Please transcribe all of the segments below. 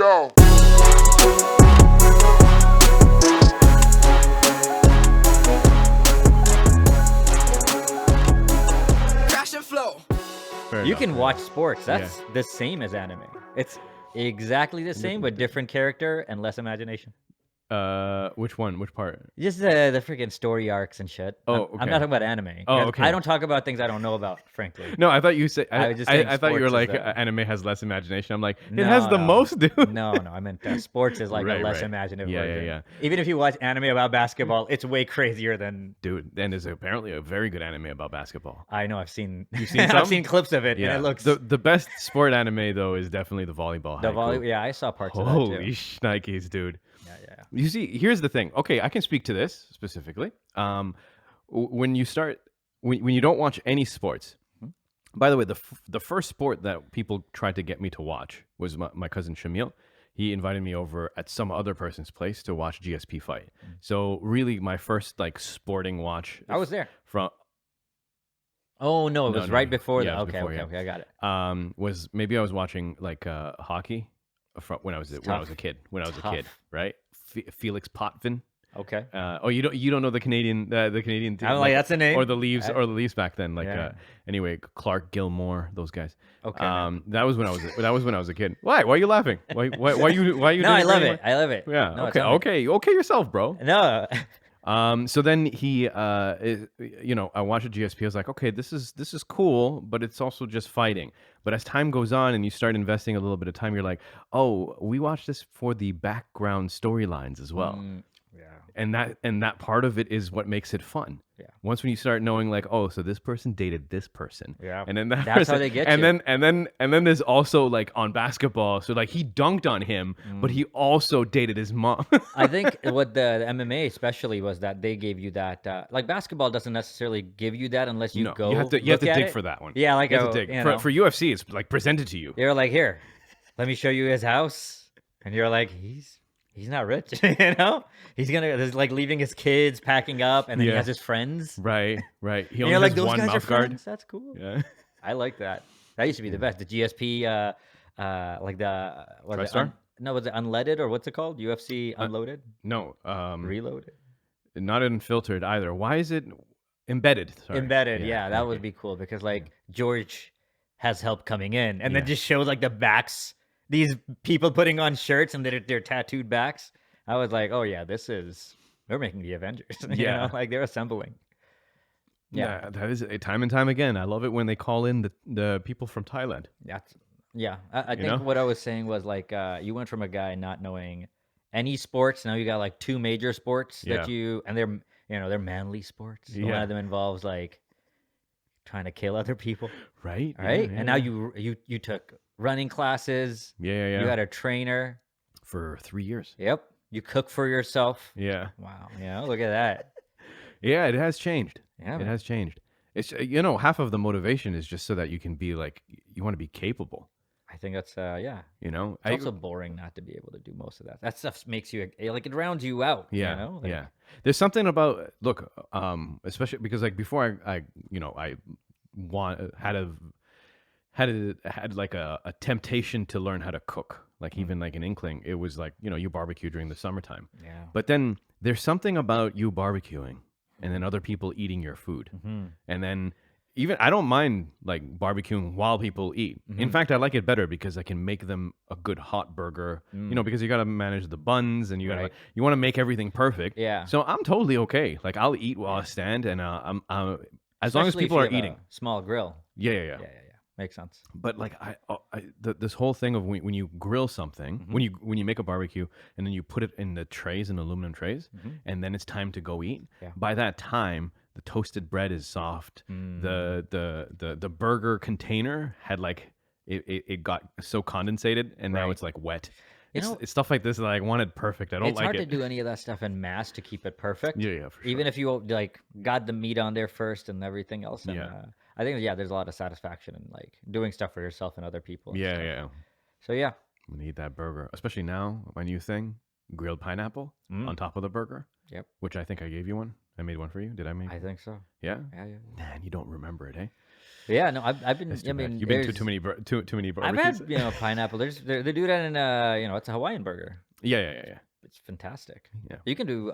yo. Crash and flow. You can watch sports. That's the same as anime. It's exactly the same, but different character and less imagination. Which one? Which part? Just the freaking story arcs and shit. Oh, I'm okay. not talking about anime. Oh, 'Cause okay. I don't talk about things I don't know about, frankly. No, I thought you said. I was just saying I thought you were sports like is anime has less imagination. I'm like, it No, has the no. most, dude. No, I meant sports is like Right, a less right. imaginative Yeah, version. yeah. Even if you watch anime about basketball, it's way crazier than. Dude, and there's apparently a very good anime about basketball. I know. I've seen. You've seen I've some? seen clips of it, and it looks. The best sport anime though is definitely the volleyball. The haiku. Yeah, I saw parts of that too. Holy shnikes, dude. Yeah. You see, here's the thing. Okay, I can speak to this specifically. When you start, when you don't watch any sports. By the way, the first sport that people tried to get me to watch was my cousin Shamil. He invited me over at some other person's place to watch GSP fight. So really, my first like sporting watch. I was there. From. Oh no, it was right before Yeah, that. it was Okay, before, okay, yeah. I got it. Was maybe I was watching like hockey when I was a kid. When I was a kid, Tough. right? Felix Potvin. Okay. You don't know the Canadian team, I'm like, that's a name. or the Leafs back then. Like Yeah. Anyway, Clark Gilmore, those guys. Okay. That was when I was a kid. Why are you laughing? Why you No, doing I love very it. I love it. Yeah. No, tell me. Okay yourself, bro. No. So then he, I watched GSP. I was like, okay, this is cool, but it's also just fighting. But as time goes on and you start investing a little bit of time, you're like, oh, we watch this for the background storylines as well. Yeah. And that part of it is what makes it fun. Yeah. Once when you start knowing like, oh, so this person dated this person. Yeah. And then that That's person, how they get and you. then there's also like on basketball. So like he dunked on him, but he also dated his mom. I think what the MMA especially was that they gave you that. Like basketball doesn't necessarily give you that unless you No, go. you have to look at dig it. for that one. Yeah, like you have to dig. For UFC, it's like presented to you. They're like, here, let me show you his house, and you're like, he's not rich, you know. He's like leaving his kids, packing up, and then he Yeah. has his friends. Right. He And only you're like, has those one guys are mouth guard. friends. That's cool. Yeah. I like that. That used to be the best. The GSP, like the was it TriStar? no, was it unleaded or what's it called? UFC unloaded, No. reloaded, Not unfiltered either. Why is it embedded? Sorry. embedded. Yeah, that would okay. be cool because like George has help coming in, and then Yeah. just shows like the backs. These people putting on shirts and their tattooed backs. I was like, oh yeah, they're making the Avengers. You Yeah. know? Like they're assembling. Yeah, that is time and time again. I love it when they call in the people from Thailand. Yeah. I think know? what I was saying was like you went from a guy not knowing any sports. Now you got like two major sports that and they're manly sports. So one Yeah. of them involves like trying to kill other people, Right. right? Yeah, And now you took running classes. Yeah. You got a trainer. For 3 years. Yep. You cook for yourself. Yeah. Wow. Yeah. Look at that. Yeah, it has changed. Yeah. It has changed. It's half of the motivation is just so that you can be like you want to be capable. I think that's yeah. You know, It's also boring not to be able to do most of that. That stuff makes you like it rounds you out. Yeah, You know? Like, yeah. There's something about especially because like before I had like a temptation to learn how to cook. Like even like an inkling, it was like you barbecue during the summertime. Yeah. But then there's something about you barbecuing and then other people eating your food, and then even I don't mind like barbecuing while people eat. In fact, I like it better because I can make them a good hot burger. Because you got to manage the buns and you got to Right. you want to make everything perfect. Yeah. So I'm totally okay. Like I'll eat while I stand, and I'm as long as Especially if people you are have a eating. small grill. Yeah. Yeah. Makes sense. But like this whole thing of when you grill something, when you make a barbecue and then you put it in the trays, in aluminum trays, and then it's time to go eat. Yeah. By that time, the toasted bread is soft. The burger container had like it got so condensated, and now Right. it's like wet. You It's, know- it's stuff like this that I wanted perfect. I don't It's like hard it. to do any of that stuff in mass to keep it perfect. Yeah, for sure. Even if you like got the meat on there first and everything else. And, Yeah. I think there's a lot of satisfaction in like doing stuff for yourself and other people. and Yeah, stuff. yeah. So yeah. I'm gonna eat that burger, especially now. My new thing, grilled pineapple on top of the burger. Yep. Which I think I gave you one. I made one for you. Did I make? I think so. Yeah. Yeah. Man, you don't remember it, eh? Yeah, no, I've been. That's I too bad. mean, You've been to there's- too many I've barbecues. had pineapple. They do that in it's a Hawaiian burger. Yeah. It's fantastic. Yeah. You can do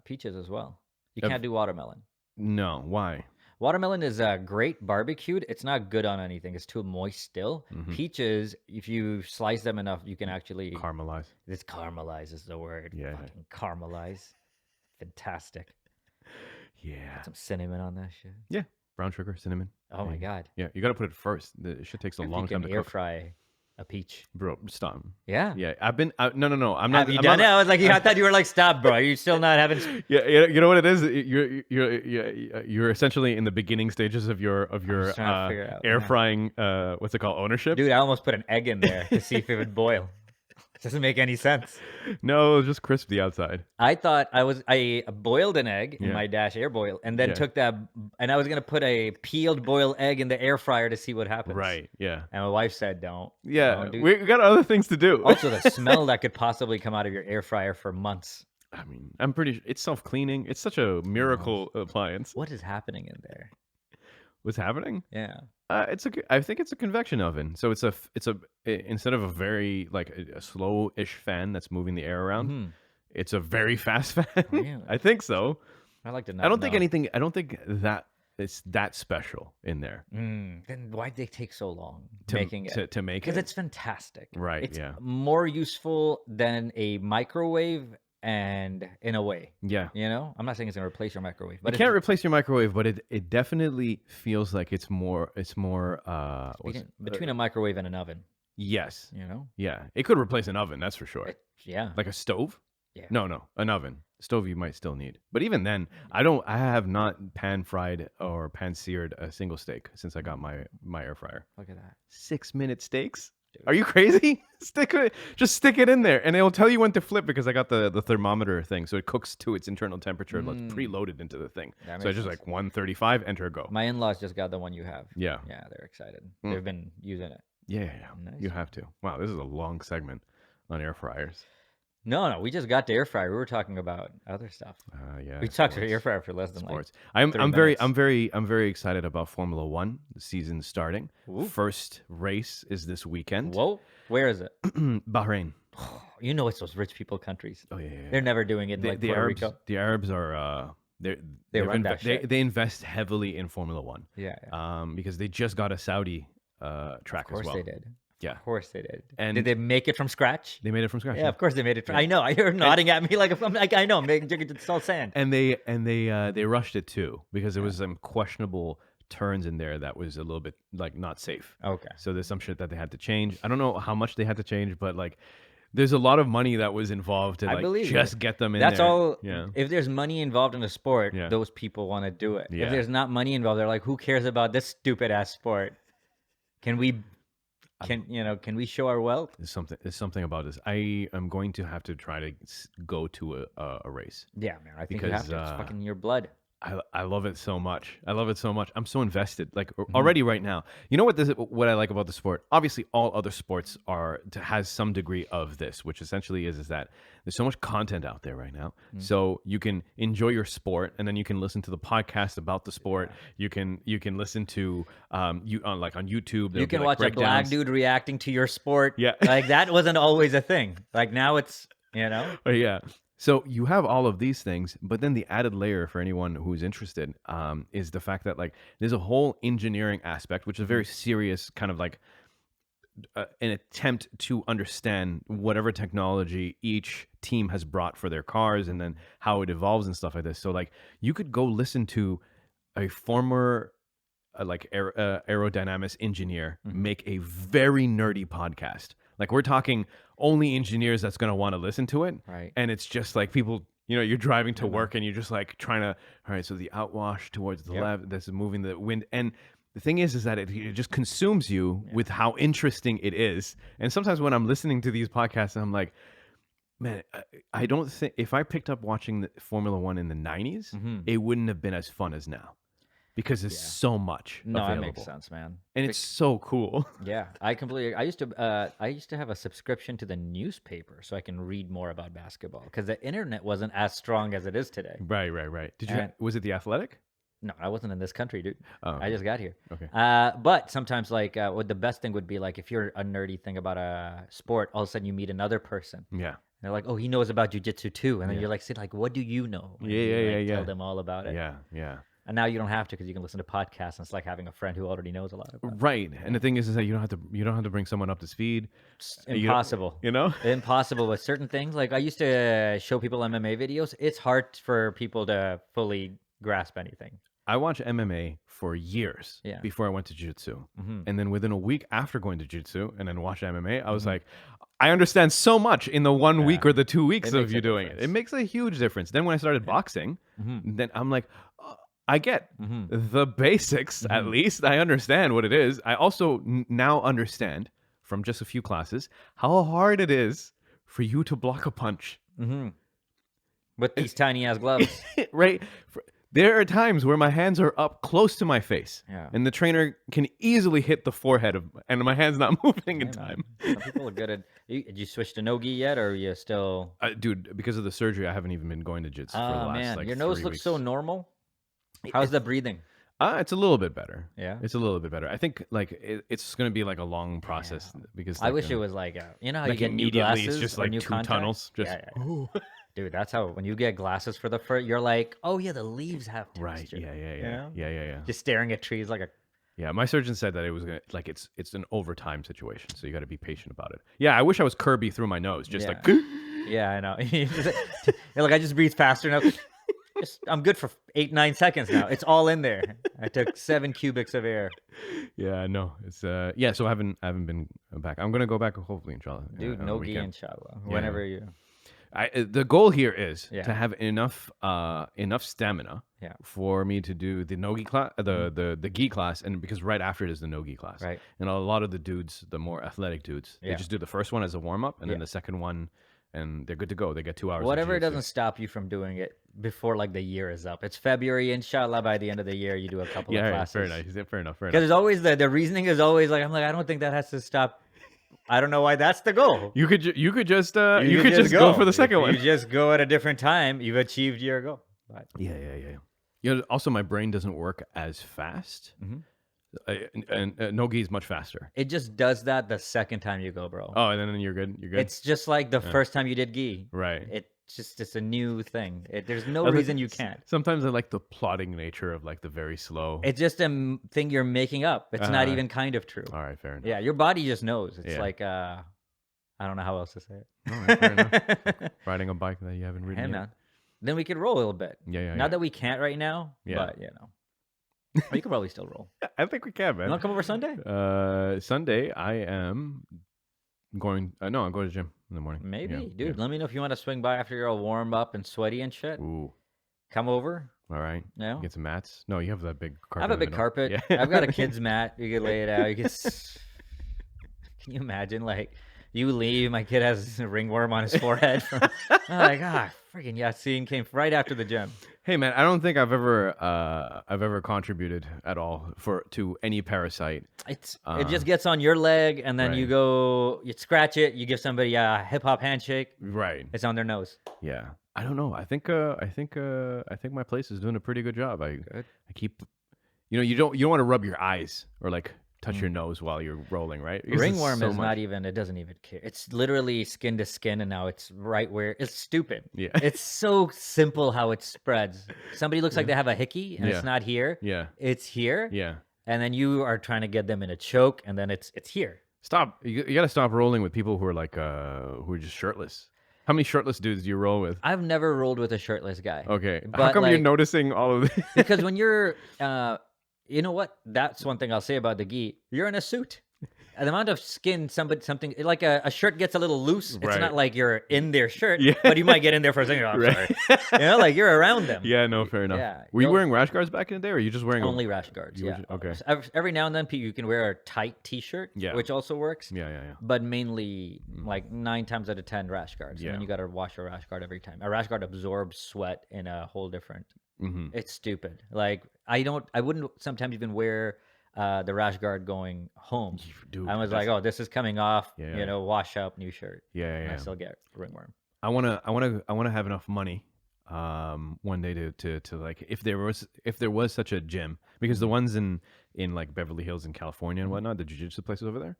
peaches as well. You Of- can't do watermelon. No, why? Watermelon is great barbecued. It's not good on anything. It's too moist still. Peaches, if you slice them enough, you can actually Caramelize. This caramelize is the word. Yeah. Fucking caramelize. Fantastic. Yeah. Some cinnamon on that shit. Yeah. Brown sugar, cinnamon. Oh my god. Yeah, you got to put it first. The shit takes a If long you time can to air cook. fry a peach. Bro, stop. Yeah. Yeah, I've been. No. I'm not. Have you I'm done not, it? I was like, I thought you were like, stop, bro. Are you still not having? Yeah, you know what it is. You're essentially in the beginning stages of your just trying to figure it out, air yeah. frying. What's it called? Ownership. Dude, I almost put an egg in there to see if it would boil. Doesn't make any sense. No, just crisp the outside. I thought I boiled an egg in Yeah. my Dash air boil and then Yeah. took that and I was gonna put a peeled boiled egg in the air fryer to see what happens. Right. Yeah. And my wife said, "Don't." Yeah. Don't do- We got other things to do. Also, the smell that could possibly come out of your air fryer for months. I mean, I'm pretty. It's self cleaning. It's such a miracle appliance. What is happening in there? What's happening? Yeah. I think it's a convection oven. So instead of a very like a slow-ish fan that's moving the air around, it's a very fast fan. Really? I think so. I like to. I don't think that it's that special in there Then why'd they take so long to making it? to make Because it. it's fantastic. Right, It's yeah. more useful than a microwave, and in a way, Yeah. you know, I'm not saying it's gonna replace your microwave, It but can't replace your microwave, but it definitely feels like it's more between a microwave and an oven, yes. you know. Yeah. It could replace an oven, that's for sure. Yeah. Like a stove? Yeah. No, an oven. Stove you might still need. But even then, I have not pan fried or pan seared a single steak since I got my air fryer. Look at that. 6-minute steaks? Are you crazy? Just stick it in there and it'll tell you when to flip because I got the thermometer thing. So it cooks to its internal temperature, like preloaded into the thing. That So I makes just sense. like 135, enter go. My in-laws just got the one you have. Yeah. Yeah, they're excited. They've been using it. Yeah. Nice. You have to. Wow, this is a long segment on air fryers. No, we just got the air fryer. We were talking about other stuff. Yeah. We talked to the sports. air fryer for less than Sports. like 30 I'm very excited about Formula One. The season's starting. Ooh. First race is this weekend. Whoa, where is it? Bahrain. You know, it's those rich people countries. Oh yeah. They're never doing it in like Puerto Arabs. Rico. The Arabs are They run that shit. they invest heavily in Formula One. Yeah. Because they just got a Saudi track Of course as well. they did. Yeah. Of course they did. And- did they make it from scratch? They made it from scratch. Yeah, of course they made it. I know. You're nodding at me like I'm like I know. It's all sand. And they rushed it too because there was some questionable turns in there that was a little bit like not safe. Okay. So there's some shit that they had to change. I don't know how much they had to change, but like there's a lot of money that was involved to I like believe just it. get them in That's there. all. Yeah. If there's money involved in a sport, Yeah. those people want to do it. Yeah. If there's not money involved, they're like, who cares about this stupid ass sport? Can we show our wealth? There's something about this. I am going to have to try to go to a race. Yeah, man. I think you Because, have to. It's fucking in your blood. I love it so much. I'm so invested. Like already right now. You know what I like about the sport? Obviously, all other sports has some degree of this, which essentially is that there's so much content out there right now. So you can enjoy your sport, and then you can listen to the podcast about the sport. You can listen to like on YouTube. You can like watch a black breakdowns. dude reacting to your sport. Yeah. Like that wasn't always a thing. Like now it's, you know. Oh, yeah. So you have all of these things, but then the added layer for anyone who's interested is the fact that like there's a whole engineering aspect, which is a very serious kind of like an attempt to understand whatever technology each team has brought for their cars and then how it evolves and stuff like this. So like you could go listen to a former aerodynamics engineer make a very nerdy podcast. Like we're talking only engineers that's going to want to listen to it. Right. And it's just like people, you're driving to work and you're just like trying to, all right, so the outwash towards the left, this is moving the wind. And the thing is that it just consumes you with how interesting it is. And sometimes when I'm listening to these podcasts, I'm like, man, I don't think if I picked up watching the Formula One in the 90s, it wouldn't have been as fun as now. Because there's so much No, available. that makes sense, man. And it's so cool. Yeah, I completely. I used to have a subscription to the newspaper so I can read more about basketball because the internet wasn't as strong as it is today. Right. Did you? And- Was it The Athletic? No, I wasn't in this country, dude. Oh, I just got here. Okay. But sometimes, like, what the best thing would be, like, if you're a nerdy thing about a sport, all of a sudden you meet another person. Yeah. And they're like, oh, he knows about jujitsu too. And then you're like, like, what do you know? And Yeah, you, yeah, like, yeah. Tell them all about it. Yeah, yeah. And now you don't have to because you can listen to podcasts. And it's like having a friend who already knows a lot about it. Right. And the thing is that you don't have to bring someone up to speed. It's impossible. You know? Impossible with certain things. Like I used to show people MMA videos. It's hard for people to fully grasp anything. I watched MMA for years before I went to jiu-jitsu. And then within a week after going to jiu-jitsu and then watched MMA, I was like, I understand so much in the 1 week or the 2 weeks of you doing it. It makes a huge difference. Then when I started boxing, then I'm like, I get the basics, at least. I understand what it is. I also now understand from just a few classes how hard it is for you to block a punch. With these tiny ass gloves. Right? There are times where my hands are up close to my face, Yeah. and the trainer can easily hit the forehead, and my hand's not moving in time. Some people are good at. Did you switch to no-gi yet, or are you still? Dude, because of the surgery, I haven't even been going to jiu-jitsu for the last Man, like your nose 3 looks weeks. so normal. How's the breathing? It's a little bit better. Yeah? It's a little bit better. I think like it's going to be like a long process because I like, wish it was like you know how like you get new immediately glasses it's just or like new 2 contacts? tunnels. Just Yeah. Dude, that's how when you get glasses for the first, you're like, oh yeah, the leaves have right. texture. Yeah. Yeah. Just staring at trees like a. Yeah, my surgeon said that it was gonna like it's an overtime situation, so you got to be patient about it. Yeah, I wish I was Kirby through my nose, just like. Yeah, I know. You're like I just breathe faster now. I'm good for 8-9 seconds now. It's all in there. I took 7 cubics of air. Yeah, no, it's yeah. So I haven't been back. I'm gonna go back hopefully, inshallah. Dude, on the no gi, weekend. inshallah. Whenever you. The goal here is Yeah. to have enough stamina for me to do the no-gi class, the gi class, and because right after it is the no-gi class. Right. And a lot of the dudes, the more athletic dudes, they just do the first one as a warm-up, and then the second one, and they're good to go. They get 2 hours. Whatever of jiu-jitsu. doesn't stop you from doing it before like the year is up. It's February, inshallah. By the end of the year, you do a couple of classes. fair enough. Fair enough. Because there's always the reasoning is always like I'm like I don't think that has to stop. I don't know why that's the goal. You could just go for the second one. You just go at a different time. You've achieved your goal. But, Yeah. You know, also, my brain doesn't work as fast, and no gi is much faster. it just does that the second time you go, bro. Oh, and then you're good. You're good. It's just like the first time you did gi. right. It's a new thing. There's no reason you can't. Sometimes I like the plotting nature of like the very slow. It's just a thing you're making up. It's not even kind of true. All right, fair enough. Yeah, your body just knows. It's Yeah. like I don't know how else to say it. All right, fair enough. Riding a bike that you haven't ridden Hey, yet. man. Then we could roll a little bit. Yeah. Not that we can't right now, Yeah. but you know. Or you could probably still roll. I think we can, You man. want to come over Sunday? Sunday I am going. No, I'm going to the gym in the morning. Maybe, Yeah, dude. Let me know if you want to swing by after you're all warm up and sweaty and shit. yeah. Ooh. Come over. All right. Yeah. Get some mats. No, you have that big carpet. I have a in the big middle. carpet. Yeah. I've got a kid's mat. You can lay it out. Can you imagine, like, you leave, my kid has a ringworm on his forehead. I'm like, freaking Yassine came right after the gym. Hey man, I don't think I've ever contributed at all to any parasite. It just gets on your leg, and then you Right. go, you scratch it, you give somebody a hip hop handshake. Right. It's on their nose. Yeah. I don't know. I think my place is doing a pretty good job. I keep, you don't want to rub your eyes or like touch your nose while you're rolling, right? Because it's Ringworm so is much- not even, it doesn't even care. It's literally skin to skin, and now it's right where it's stupid. Yeah. It's so simple how it spreads. Somebody looks like they have a hickey, and Yeah. it's not here. Yeah. It's here. Yeah. And then you are trying to get them in a choke, and then it's here. Stop. You got to stop rolling with people who are like who are just shirtless. How many shirtless dudes do you roll with? I've never rolled with a shirtless guy. Okay. How But, come you're like- noticing all of this? Because when you're, you know what? That's one thing I'll say about the gi. You're in a suit. The amount of skin, something like a shirt gets a little loose. It's Right. not like you're in their shirt, Yeah. but you might get in there for a second. Oh, I'm Right. sorry. You know, like you're around them. Yeah, no, fair enough. Yeah, Were you you'll- wearing rash guards back in the day, or are you just wearing Only rash guards. You were Yeah. ju- okay. Every now and then you can wear a tight T-shirt, Yeah. which also works. Yeah. But mainly, like 9 times out of 10, rash guards. And Yeah. then you got to wash a rash guard every time. A rash guard absorbs sweat in a whole different. Mm-hmm. It's stupid. Like I wouldn't sometimes even wear the rash guard going home. Dude, I was that's- like, oh, this is coming off. Yeah. You know, wash up, new shirt. Yeah. And I still get ringworm. I wanna have enough money one day to like if there was such a gym, because the ones in like Beverly Hills in California and whatnot, the jiu-jitsu places over there,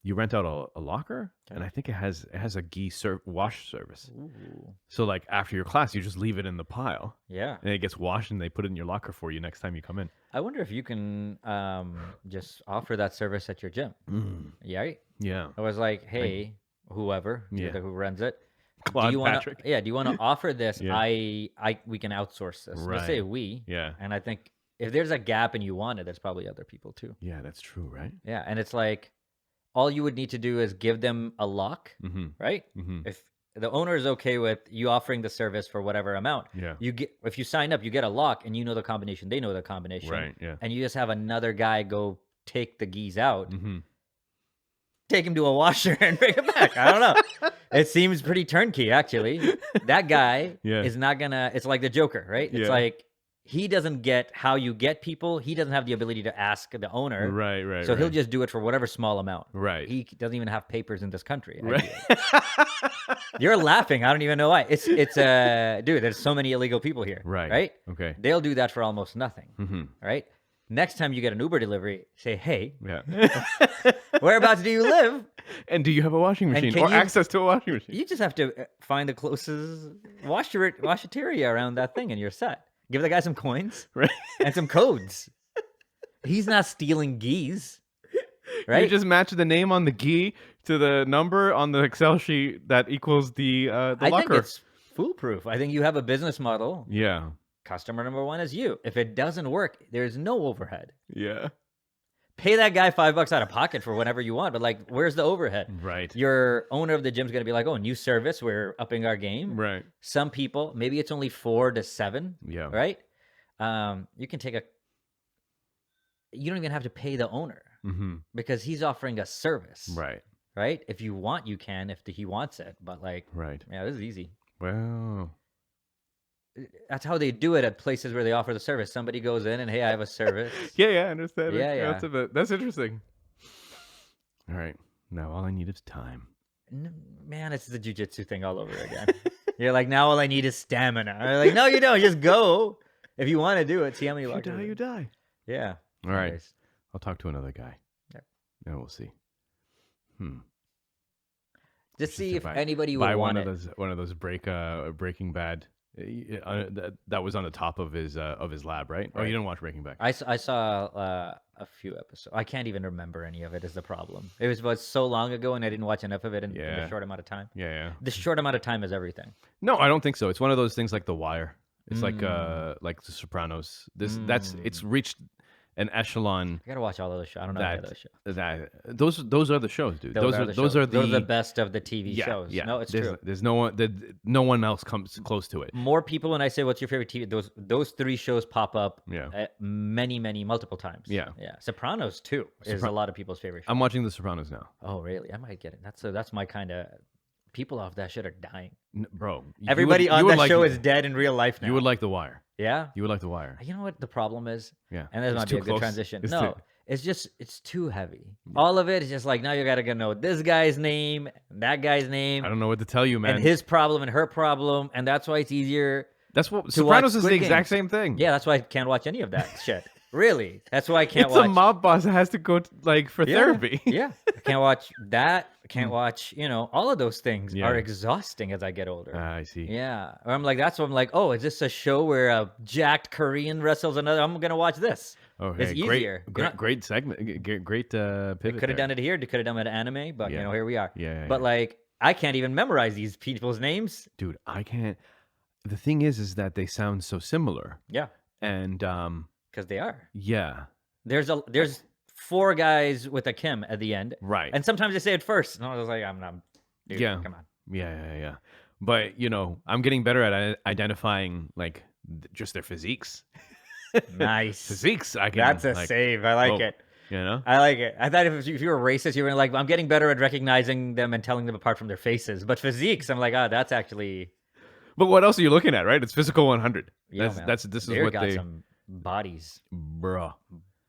you rent out a locker, and I think it has a wash service. Ooh. So like after your class, you just leave it in the pile, Yeah. and it gets washed, and they put it in your locker for you next time you come in. I wonder if you can just offer that service at your gym. Yeah. Right? Yeah, I was like, hey, whoever, Yeah. who runs it, Claude do you want Patrick. to? Yeah. Do you want to offer this? Yeah. We can outsource this. Let's say Right. we. Yeah, And I think if there's a gap and you want it, there's probably other people too. yeah, that's true, right? Yeah. And it's like, all you would need to do is give them a lock, Mm-hmm. right? Mm-hmm. If the owner is okay with you offering the service for whatever amount, Yeah. if you sign up, you get a lock and you know the combination, they know the combination, Right. Yeah. and you just have another guy go take the geese out, Mm-hmm. take him to a washer and bring him back. I don't know. It seems pretty turnkey, actually. That guy Yeah. is not gonna. It's like the Joker, right? It's Yeah. like he doesn't get how you get people. He doesn't have the ability to ask the owner. Right. Right. So right. he'll just do it for whatever small amount. Right. He doesn't even have papers in this country. Right. You're laughing. I don't even know why. It's dude, there's so many illegal people here. Right. Right? Okay. They'll do that for almost nothing. Mm-hmm. Right? Next time you get an Uber delivery, say, hey, Yeah. whereabouts do you live? And do you have a washing machine can or you- access to a washing machine? You just have to find the closest washateria around that thing and you're set. Give the guy some coins Right. and some codes. He's not stealing geese. Right? You just match the name on the gi to the number on the Excel sheet that equals the I locker. think it's foolproof. I think you have a business model. Yeah. Customer number one is you. If it doesn't work, there's no overhead. Yeah. Pay that guy $5 out of pocket for whatever you want, but like, where's the overhead? Right. Your owner of the gym's gonna be like, "Oh, new service, we're upping our game." Right. Some people, maybe it's only 4 to 7, Yeah. right? You can take you don't even have to pay the owner Mm-hmm. because he's offering a service, Right. right? If you want, you can. If he wants it, but like, Right. yeah, this is easy. Well. That's how they do it at places where they offer the service. Somebody goes in and, hey, I have a service. Yeah. Yeah. I understand. Yeah, yeah. That's interesting. All right. Now all I need is time. Man, it's the jujitsu thing all over again. You're like, now all I need is stamina. I'm like, no, you don't. Just go. If you want to do it, see how many If you lockers. die, you die. Yeah. All right. Anyways. I'll talk to another guy. Yep. And we'll see. Just see if buy- anybody would Buy want one it. of those Breaking Bad. That was on the top of his lab, right? Oh, Right. you didn't watch Breaking Bad. I saw a few episodes. I can't even remember any of it is the problem. It was so long ago and I didn't watch enough of it in Yeah. a short amount of time. Yeah. The short amount of time is everything. No, I don't think so. It's one of those things like The Wire. It's like The Sopranos. It's reached an echelon I gotta watch all of those shows. I don't know any of those shows. those are the shows, dude. Those are the best of the TV yeah, shows. Yeah. No, it's there's, true. There's no one else comes close to it. More people when I say what's your favorite TV, those 3 shows pop up Yeah. multiple times. Yeah. Yeah. Sopranos too is a lot of people's favorite show. I'm watching The Sopranos now. Oh really? I might get it. That's my kind of people off that shit are dying. Bro. Everybody on that show is dead in real life now. You would like The Wire. Yeah. You would like The Wire. You know what the problem is? Yeah. And this It's might be too a good close. transition. It's No, it's too heavy. All of it is just like now you gotta know this guy's name, that guy's name, I don't know what to tell you, man. and his problem and her problem, and that's why it's easier. That's what to watch Sopranos is the Squid exact Games. same thing. Yeah, that's why I can't watch any of that shit. Really, that's why I can't It's watch. a mob boss that has to go for Yeah, therapy. Yeah, I can't watch that. I can't watch. All of those things Yeah. are exhausting as I get older. I see. Yeah, or I'm like, that's what I'm like. Oh, is this a show where a jacked Korean wrestles another? I'm gonna watch this. Oh, It's hey, easier. Great segment. Great pivot. Could have done it here. Could have done it at anime, but Yeah. here we are. Yeah. But like, I can't even memorize these people's names. Dude, I can't. The thing is that they sound so similar, Yeah, and because they are. yeah, There's 4 guys with a Kim at the end, right. and sometimes they say it first. And I was like, I'm not. Dude, Yeah. come on. Yeah. But I'm getting better at identifying like just their physiques. Nice. Physiques. I can. That's a like, save. I like oh, it. You know. I like it. I thought if you were racist, you were like, I'm getting better at recognizing them and telling them apart from their faces. But physiques, I'm like, that's actually. But what else are you looking at? Right? It's physical 100. Yeah, This man. is They're what got they. some bodies. Bruh.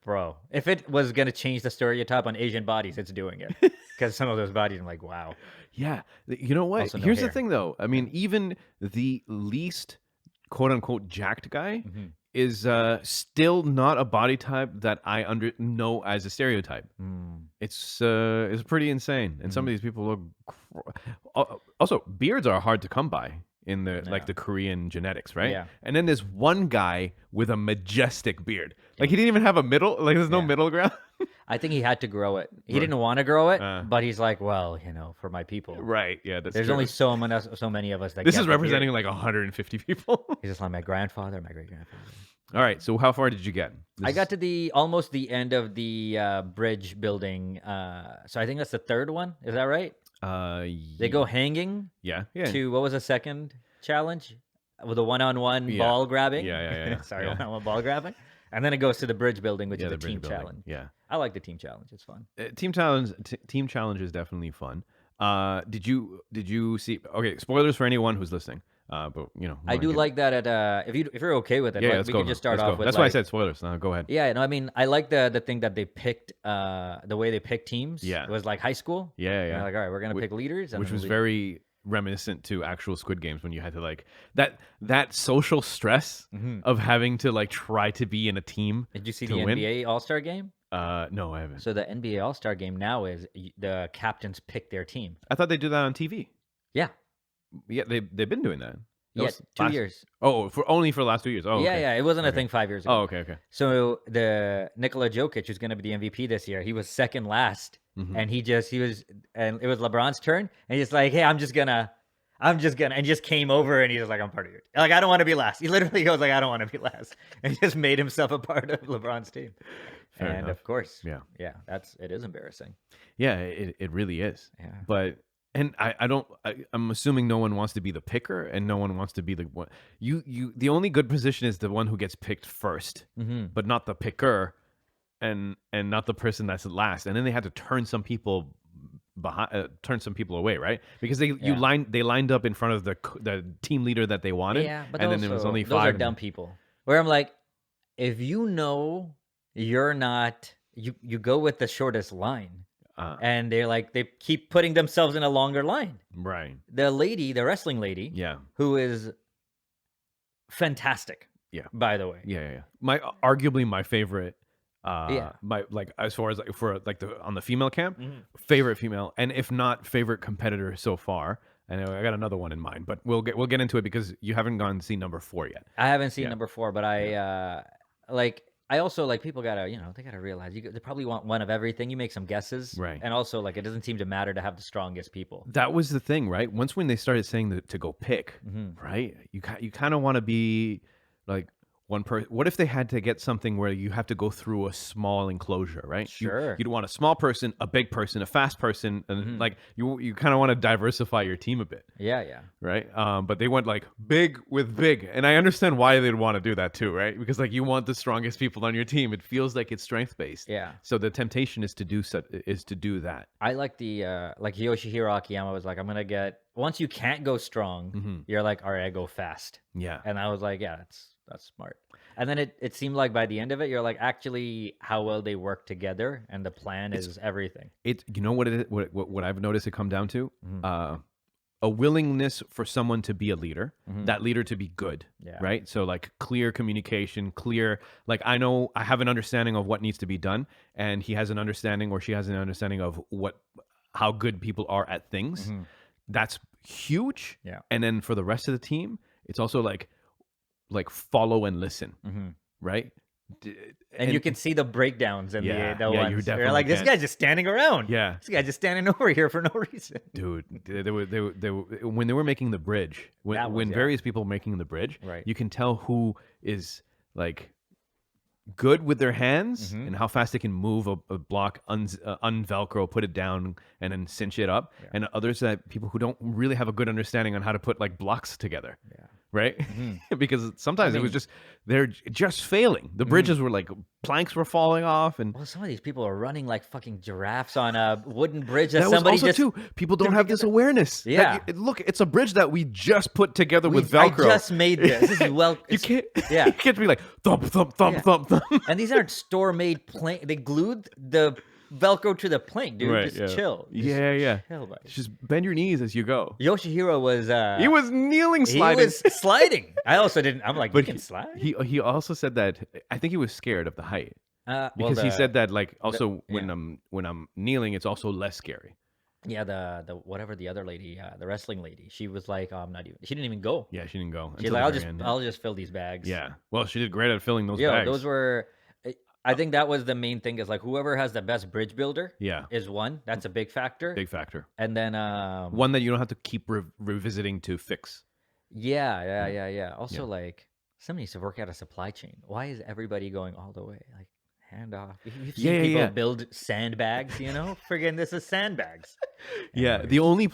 bro. If it was gonna change the stereotype on Asian bodies, it's doing it. Because some of those bodies, I'm like, wow. Yeah. You know what? Also no Here's the hair. thing, though. I mean, even the least quote unquote jacked guy Mm-hmm. is still not a body type that I know as a stereotype. Mm. It's pretty insane, and some of these people look. Also, beards are hard to come by in the like the Korean genetics, right? Yeah. And then there's one guy with a majestic beard. Like he didn't even have a middle. Like there's no Yeah. middle ground. I think he had to grow it. He didn't want to grow it, Uh. but he's like, well, for my people. Right? Yeah. That's There's true. only so many of us that This get is the beard. representing like 150 people. He's just like my grandfather, my great grandfather. All right. So how far did you get? I got to almost the end of the bridge building. So I think that's the third one. Is that right? They go hanging Yeah. Yeah. to what was the second challenge with the one-on-one ball grabbing. Yeah. Sorry, Yeah. one-on-one ball grabbing, and then it goes to the bridge building, which Yeah, is the bridge team building. challenge. Yeah. I like the team challenge. It's fun. Team challenge is definitely fun. Did you see? Okay, spoilers for anyone who's listening. But we I do like that. If you're okay with it, Yeah, like, let's we go. can just start Let's off go. with. That's why I said spoilers. Now go ahead. Yeah, no, I mean, I like the thing that they picked. The way they picked teams. Yeah. It was like high school. Yeah, And yeah. they're like, all right, we're gonna pick leaders, and Which then was lead- very reminiscent to actual Squid Games when you had to like that social stress of having to like try to be in a team. Did you see to the win. NBA All-Star game? No, I haven't. So the NBA All-Star game now is the captains pick their team. I thought they do that on TV. Yeah. Yeah, they've been doing that. That Yeah, was 2 last- years. Oh, only for the last 2 years. Oh, Yeah, okay. yeah. It wasn't a Okay. thing 5 years ago. Oh, okay. So the Nikola Jokic, who's going to be the MVP this year, he was second last, and and it was LeBron's turn, and he's like, "Hey, I'm just gonna," and just came over, and he's just like, "I'm part of your like, I don't want to be last." He literally goes like, "I don't want to be last," and he just made himself a part of LeBron's team. Fair and enough. of course, Yeah. it is embarrassing. Yeah, it really is. Yeah. But and I'm assuming no one wants to be the picker and no one wants to be the one. The only good position is the one who gets picked 1st, but not the picker, and not the person that's last. And then they had to turn some people away, right? Because they lined up in front of the team leader that they wanted. Yeah, but and then it was also, only those 5. are dumb people. Where I'm like, if you know you're not, you go with the shortest line. And they keep putting themselves in a longer line. Right. The wrestling lady, Yeah. who is fantastic. Yeah. By the way. Yeah. Arguably my favorite. Yeah. My as far as on the female camp, favorite female, and if not favorite competitor so far. I know I got another one in mind, but we'll get into it because you haven't gone to see number 4 yet. I haven't seen number 4, but I also people gotta they gotta realize they probably want one of everything. You make some guesses, Right. And also it doesn't seem to matter to have the strongest people. That was the thing, right? Once when they started saying to go pick, right? You kind of want to be like one person. What if they had to get something where you have to go through a small enclosure, right? Sure. You'd want a small person, a big person, a fast person, and you kind of want to diversify your team a bit. Yeah. Right. But they went like big with big. And I understand why they'd want to do that too, right? Because you want the strongest people on your team. It feels like it's strength based. Yeah. So the temptation is to do that. I like the Yoshihiro Akiyama was like, I'm gonna get once you can't go strong, you're like, all right, I go fast. Yeah. And I was like, yeah, that's smart. And then it seemed like by the end of it, you're like, actually, how well they work together and the plan is everything. You know what it is? What I've noticed it come down to? A willingness for someone to be a leader, that leader to be good, right? So clear communication, clear, I know I have an understanding of what needs to be done, and he has an understanding or she has an understanding of how good people are at things. That's huge. Yeah. And then for the rest of the team, it's also like follow and listen, right? And you can see the breakdowns and the you ones. definitely You're like, this can. guy's just standing around. Yeah. This guy's just standing over here for no reason. Dude, they were when they were making the bridge, when various people were making the bridge, Right. you can tell who is good with their hands and how fast they can move a block, unvelcro, put it down, and then cinch it up. And others people who don't really have a good understanding on how to put blocks together. Yeah. right? Because sometimes it was just they're just failing. The bridges were like planks were falling off, and Well, some of these people are running like fucking giraffes on a wooden bridge that that was somebody also just too. People don't have this awareness. Yeah. Look, it's a bridge that we just put together with I Velcro. just made this. This is well. You can't. Yeah. You can't be like thump thump thump Yeah. thump thump. And these aren't store-made plank. They glued the Velcro to the plank, dude. Right, Just chill. Just Yeah. chill, buddy. Just bend your knees as you go. Yoshihiro was. He was kneeling, He sliding. was sliding. I also didn't. I'm like, But you can slide. He also said that I think he was scared of the height Well, because he said that like also yeah. when I'm kneeling, it's also less scary. Yeah, the whatever the other lady, the wrestling lady, she was like, oh, I'm not even. She didn't even go. Yeah, she didn't go. She's until like, the very end. I'll just fill these bags. Yeah. Well, she did great at filling those Yeah, bags. those were. I think that was the main thing. Is like whoever has the best bridge builder. Yeah. Is one. That's a big factor. Big factor. And then One that you don't have to keep revisiting to fix. Yeah. Also, like somebody needs to work out a supply chain. Why is everybody going all the way? Like hand off. You've seen people build sandbags. Friggin' this is sandbags. Yeah. The only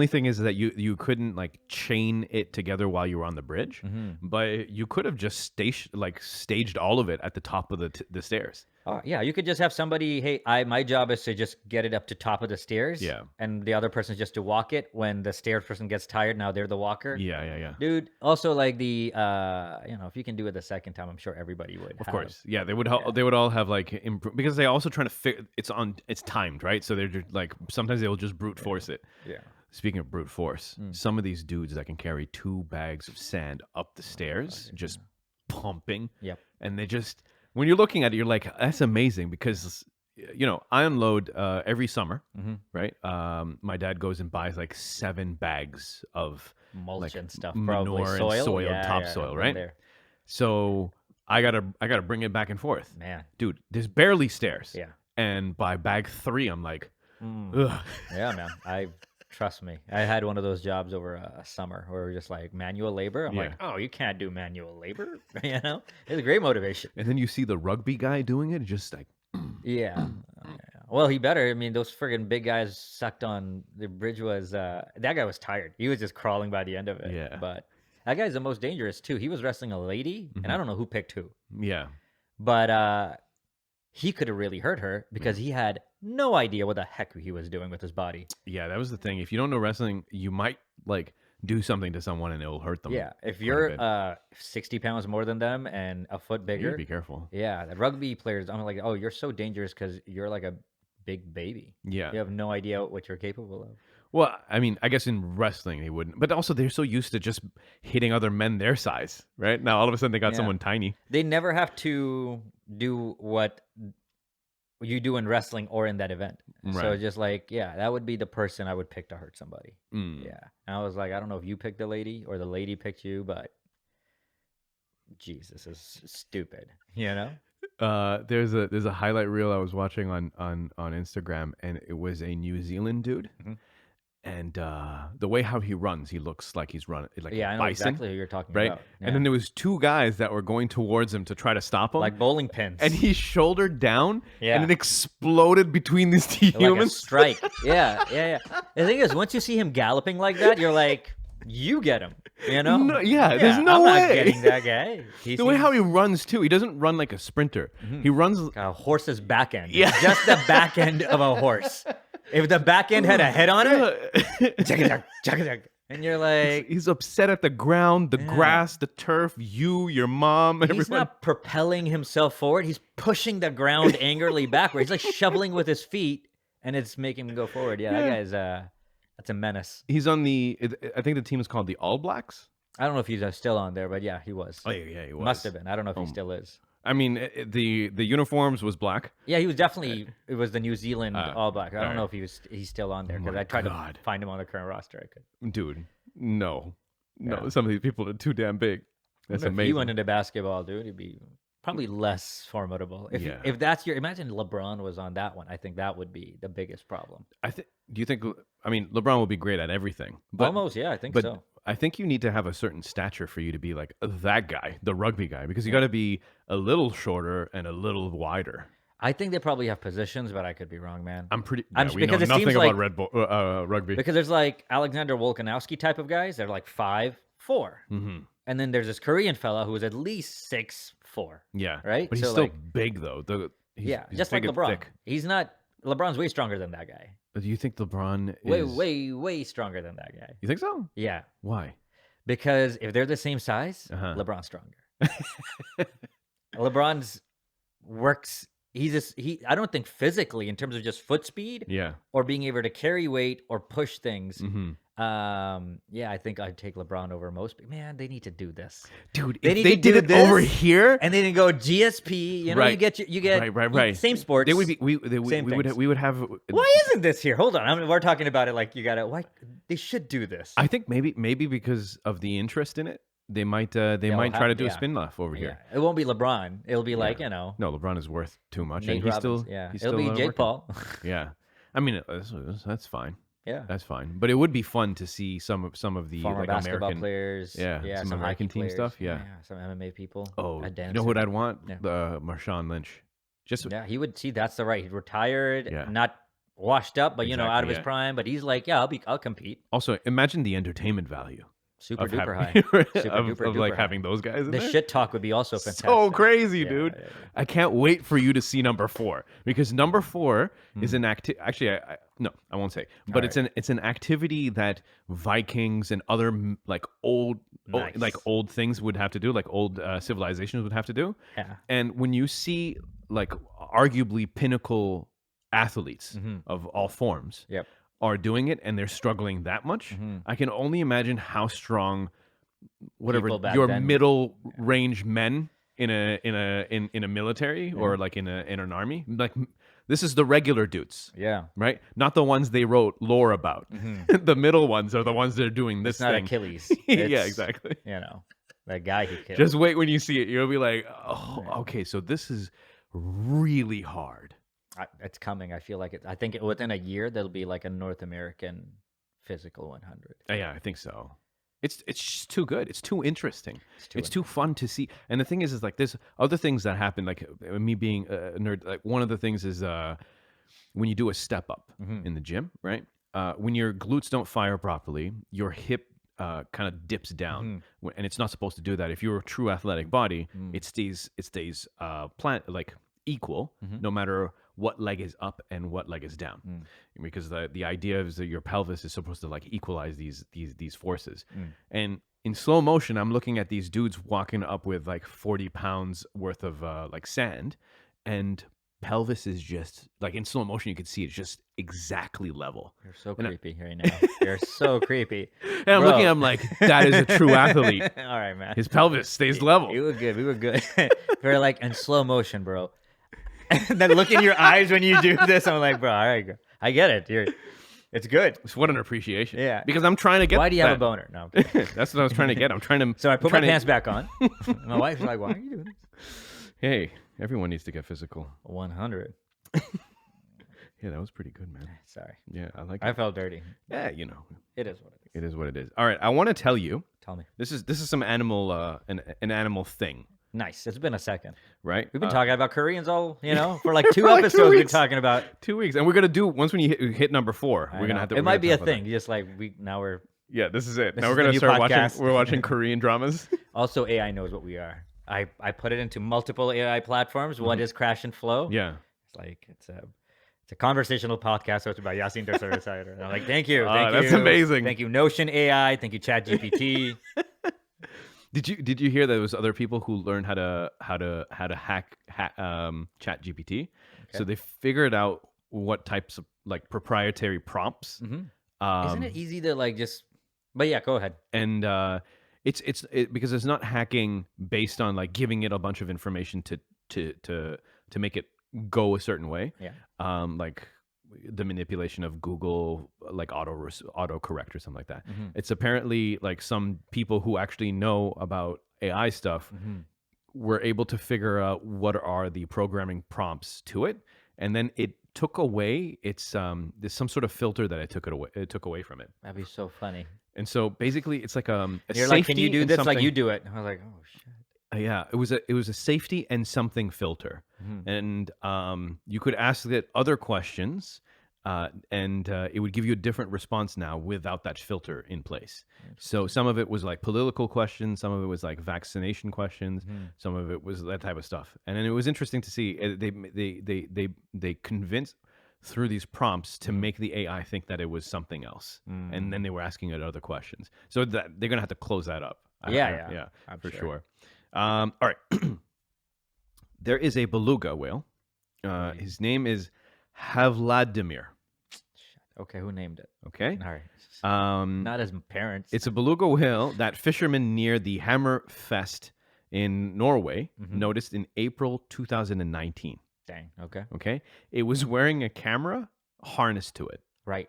thing is that you couldn't like chain it together while you were on the bridge, but you could have just staged all of it at the top of the stairs. Yeah, you could just have somebody, hey, my job is to just get it up to top of the stairs. Yeah. And the other person is just to walk it. When the stairs person gets tired, now they're the walker. Yeah. Dude, also like the, if you can do it the second time, I'm sure everybody would. Of course. Yeah, they would they would all have like because they also trying to it's timed, right? So they're just like sometimes they'll just brute force it. Yeah. Speaking of brute force, some of these dudes that can carry 2 bags of sand up the stairs, just pumping. Yep. And they just when you're looking at it, you're like, that's amazing because, I unload every summer, right? My dad goes and buys like 7 bags of mulch like and stuff, manure probably and soil, Yeah, topsoil, right? there. So I gotta bring it back and forth. Man. Dude, there's barely stairs. Yeah. And by bag 3, I'm like, ugh. Yeah, man. Trust me. I had one of those jobs over a summer where we're just like manual labor. I'm like, oh, you can't do manual labor. It's a great motivation. And then you see the rugby guy doing it, just like, Yeah. Well, he better. I mean, those friggin' big guys sucked on the bridge. That guy was tired. He was just crawling by the end of it. Yeah. But that guy's the most dangerous too. He was wrestling a lady, and I don't know who picked who. yeah. But he could have really hurt her because he had no idea what the heck he was doing with his body. Yeah, that was the thing. If you don't know wrestling, you might like do something to someone and it'll hurt them. Yeah. If quite a you're bit. 60 pounds more than them and a foot You bigger, gotta be careful. yeah, the rugby players, I'm like, oh, you're so dangerous because you're like a big baby. Yeah. You have no idea what you're capable of. Well, I mean, I guess in wrestling they wouldn't, but also they're so used to just hitting other men their size, right? Now all of a sudden they got Yeah. someone tiny. They never have to do what you do in wrestling or in that event. So Right. just like, yeah, that would be the person I would pick to hurt somebody. Mm. Yeah. And I was like, I don't know if you picked the lady or the lady picked you, but Jesus is stupid, There's a highlight reel I was watching on Instagram, and it was a New Zealand dude, and the way how he runs, he looks like he's running like Yeah, a I know bison, exactly who you're talking right? about. Yeah. And then there was 2 guys that were going towards him to try to stop him, like bowling pins. and he shouldered down, Yeah. and it exploded between these 2 like a humans. strike. Yeah. The thing is, once you see him galloping like that, you're like, you get him, No, yeah, there's no I'm way. not getting that guy. The way how he runs too, he doesn't run like a sprinter. He runs. a horse's back end. Yeah. Just the back end of a horse. If the back end had a head on it, chugga-chugga, and you're like, He's upset at the ground, the grass, the turf, your mom, he's everyone. not propelling himself forward. He's pushing the ground angrily backward. He's like shoveling with his feet, and it's making him go forward. Yeah, that guy's that's a menace. He's on I think the team is called the All Blacks. I don't know if he's still on there, but yeah, he was. Oh yeah, he was. Must have been. I don't know if he still is. I mean, the uniforms was black. Yeah, he was definitely. It was the New Zealand All Black. I don't alright. know if he's still on there because my I tried God. to find him on the current roster. I could. Dude, no. Yeah. Some of these people are too damn big. That's If amazing. he went into basketball, dude, he'd be probably less formidable. If that's imagine LeBron was on that one, I think that would be the biggest problem. Do you think? I mean, LeBron will be great at everything. But, Almost, yeah, I think but so. I think you need to have a certain stature for you to be like that guy, the rugby guy, because you got to be a little shorter and a little wider. I think they probably have positions, but I could be wrong, man. We because know it nothing seems about like- Red Bull, rugby. Because there's like Alexander Volkanovski type of guys. They're like 5'4". And then there's this Korean fella who is at least 6'4". Yeah. Right? But he's So, still like, big though. He's just like big and LeBron. thick. He's not. LeBron's way stronger than that guy. But do you think LeBron Way, is? way stronger than that guy. You think so? Yeah. Why? Because if they're the same size, LeBron's stronger. LeBron's works. I don't think physically in terms of just foot speed. Yeah. Or being able to carry weight or push things. Mm-hmm. I think I'd take LeBron over most. Man, they need to do this, dude. They if need they to do did it this, over here, and they didn't go GSP. You know, Right. you get right. same sports. they would be. We Same would things. we would have. Why isn't this here? Hold on, we're talking about it like you got to. Why they should do this? I think maybe because of the interest in it, they might try to do a spin off over here. It won't be LeBron. It'll be like No, LeBron is worth too much, Nate and he's Robbins. still he's It'll still, be Jake working. Paul. Yeah, I mean that's fine. Yeah, That's fine. But it would be fun to see some of the former like basketball American players. some some American hockey team players. stuff. Yeah. Some MMA people. Oh, a you dancer. know what I'd want? Yeah. The Marshawn Lynch. Just Yeah, he would see. That's the right. He's retired, Yeah. not washed up, but Exactly, out of his yeah. prime. But he's like, I'll compete. also imagine the entertainment value Super of duper having, high. Super of duper like high. having those guys in The there. shit talk would be also fantastic. So crazy, Yeah, dude. yeah. I can't wait for you to see number 4 because number 4 is an actually I won't say, but All it's an activity that Vikings and other like old Nice. old things would have to do, like old civilizations would have to do. Yeah. And when you see like arguably pinnacle athletes of all forms Yep. are doing it and they're struggling that much, I can only imagine how strong whatever People back your then- middle range men in a military or like in an army, like this is the regular dudes, Yeah. right? Not the ones they wrote lore about. The middle ones are the ones that are doing this It's not thing. Achilles. Yeah, It's, exactly. That guy he killed. Just wait when you see it. You'll be like, oh, okay, so this is really hard. It's coming. I feel like it. I think within a year there'll be like a North American physical 100. Yeah, I think so. It's just too good. It's too interesting. It's Too fun to see. And the thing is like there's other things that happen. Like me being a nerd. Like one of the things is when you do a step up in the gym, right? When your glutes don't fire properly, your hip kind of dips down, and it's not supposed to do that. If you're a true athletic body, it stays like equal, no matter what leg is up and what leg is down, because the idea is that your pelvis is supposed to like equalize these forces. And in slow motion, I'm looking at these dudes walking up with like 40 pounds worth of like sand, and pelvis is just like in slow motion. You can see it's just exactly level. You're so creepy right now. You're so creepy. And I'm Bro. looking, I'm like, that is a true athlete. All right, man. His pelvis stays level. We were good. We were good. We're like in slow motion, bro. And then look in your eyes when you do this. I'm like, bro, all right, girl. I get it. It's good. What an appreciation. Yeah. Because I'm trying to get. Why do you have a that. boner? No. I'm kidding. That's what I was trying to get. I'm trying to. So I put my trying to- pants back on. My wife's like, why are you doing this? Hey, everyone needs to get physical. 100. Yeah, that was pretty good, man. Sorry. Yeah, I like it. I felt dirty. Yeah, you know, It is what it is. it is what it is. All right, I want to tell you. Tell me. This is some animal, an animal thing, Nice. It's been a second. right? We've been talking about Koreans all, for like 2 For like 2 episodes. We've been weeks. talking about. 2 weeks, and we're gonna do once when you hit number 4. I We're gonna know. have to. It we're might gonna be a talk about thing. Just like we're. that. Yeah, this is it. This Now is we're the gonna new start podcast. watching. We're watching Korean dramas. Also, AI knows what we are. I put it into multiple AI platforms. What is Crash and Flow? Yeah. It's like it's a conversational podcast hosted by Yasin Dersader. And I'm like, thank you, That's amazing. Thank you, Notion AI. Thank you, ChatGPT. Did you hear there was other people who learned how to hack ChatGPT? So they figured out what types of like proprietary prompts. Isn't it easy to like just? But yeah, go ahead. And it's because it's not hacking based on like giving it a bunch of information to make it go a certain way. Yeah. Like the manipulation of Google, like auto correct or something like that. It's apparently like some people who actually know about AI stuff were able to figure out what are the programming prompts to it, and then it took away its there's some sort of filter that it took away from it. That'd be so funny. And so basically it's like a You're like, can you safety do and this like something- you do it? I was like, oh shit. Yeah, it was a safety and something filter, and you could ask it other questions, and it would give you a different response now without that filter in place. So some of it was like political questions, some of it was like vaccination questions, some of it was that type of stuff. And then it was interesting to see they convinced through these prompts to make the AI think that it was something else, and then they were asking it other questions. So that they're gonna have to close that up. Yeah, I'm for sure. All right, there is a beluga whale. His name is Hvaldimir. Okay, who named it? Okay. All right. Um, Not his parents. it's a beluga whale that fishermen near the Hammerfest in Norway noticed in April 2019. Dang. Okay. Okay. It was wearing a camera harnessed to it. Right.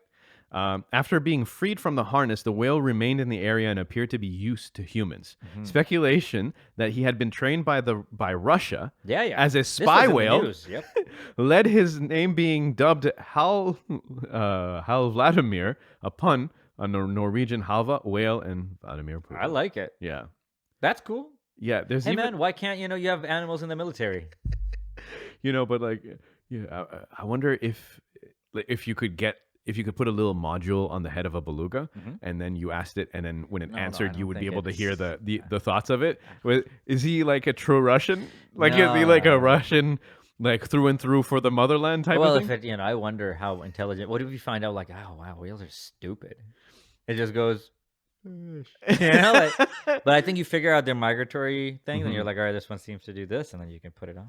After being freed from the harness, the whale remained in the area and appeared to be used to humans. Speculation that he had been trained by Russia as a spy whale Yep. led his name being dubbed Hal Vladimir, a pun on the Norwegian halva, whale, and Vladimir Putin. I like it. Yeah. That's cool. Yeah. There's Hey even, man, why can't you have animals in the military? but like, yeah, I wonder if you could put a little module on the head of a beluga, and then you asked it, and then when it answered, you would be able to hear the thoughts of it. Is he like a true Russian? Like, is he like a Russian, like through and through for the motherland type of thing? Well, if it, I wonder how intelligent. What if you find out like, oh wow, whales are stupid? It just goes, but I think you figure out their migratory thing, and you're like, all right, this one seems to do this, and then you can put it on.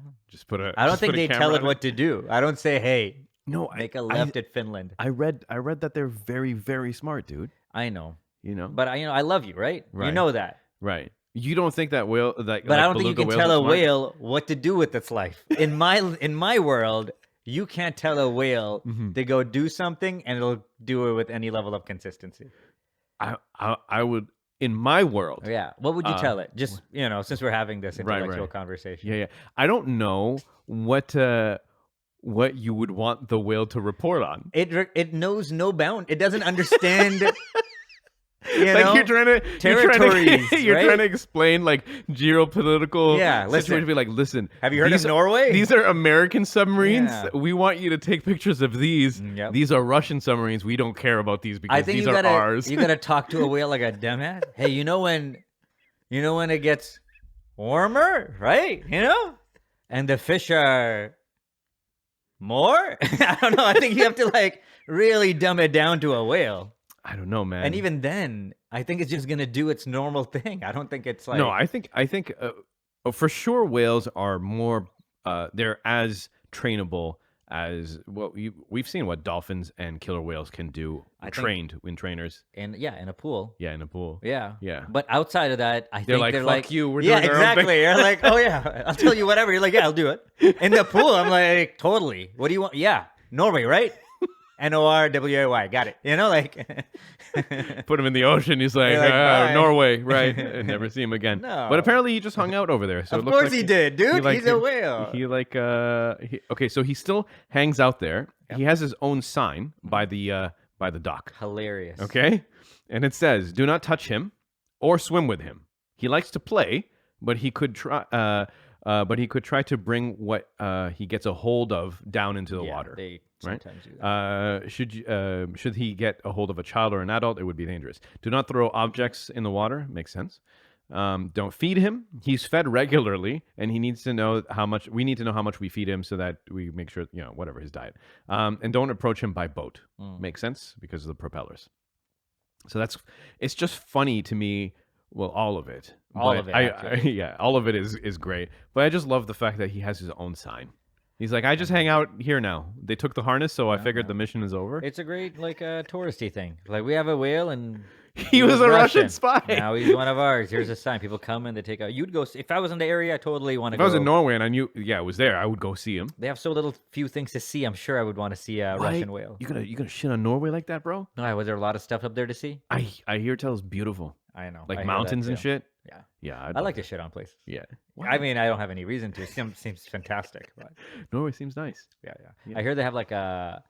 I don't think they tell it what to do. I don't say, hey. No, make a left at Finland. I read that they're very, very smart, dude. I know. But I love you, right? Right. You know that. Right. You don't think that whale but I don't think you can tell a whale what to do with its life. In my world, you can't tell a whale to go do something and it'll do it with any level of consistency. I would, in my world. Yeah. What would you tell it? Just, since we're having this intellectual conversation. Yeah. I don't know what you would want the whale to report on. It knows no bound. It doesn't understand. You're trying to explain like geopolitical listen. Be like, listen. Have you heard of Norway? These are American submarines. Yeah. We want you to take pictures of these. Yep. These are Russian submarines. We don't care about these because these are ours. You gotta talk to a whale like a dumbass. Hey, you know when it gets warmer, right? And the fish are more? I don't know. I think you have to like really dumb it down to a whale. I don't know, man. And even then, I think it's just gonna do its normal thing. I don't think it's like no. I think for sure whales are more. They're as trainable as we've seen what dolphins and killer whales can do trained in trainers. And in a pool. Yeah, in a pool. Yeah. Yeah. But outside of that, I think they're like, fuck you. We're doing exactly. You're like, oh yeah, I'll tell you whatever. You're like, yeah, I'll do it. In the pool, I'm like, totally. What do you want? Yeah, Norway, right? Norway, got it. Put him in the ocean. He's like, Norway, right? And never see him again. No. But apparently he just hung out over there. So of course he did, dude. He's a whale. Okay, so he still hangs out there. Yep. He has his own sign by the dock. Hilarious. Okay, and it says, "Do not touch him or swim with him. He likes to play, but he could try." But he could try to bring what he gets a hold of down into the water. They sometimes do that. Should he get a hold of a child or an adult, it would be dangerous. Do not throw objects in the water. Makes sense. Don't feed him. He's fed regularly, and he needs to know how much. We need to know how much we feed him so that we make sure, whatever his diet. And don't approach him by boat. Makes sense because of the propellers. So it's just funny to me. Well, all of it. All of it. All of it is great. But I just love the fact that he has his own sign. He's like, I just hang out here now. They took the harness, so I figured the mission is over. It's a great touristy thing. Like we have a whale, and he was a Russian spy. Now he's one of ours. Here's a sign. People come and they take out. You'd go if I was in the area. I totally want to. If I was in Norway and I knew, it was there, I would go see him. They have so few things to see. I'm sure I would want to see a Russian whale. You gonna shit on Norway like that, bro? No, was there a lot of stuff up there to see? I hear tell it's beautiful. I know, like mountains and shit. Yeah. I like to shit on places. Yeah. Wow. I mean, I don't have any reason to. It seems fantastic. But... Norway seems nice. Yeah. I hear they have like a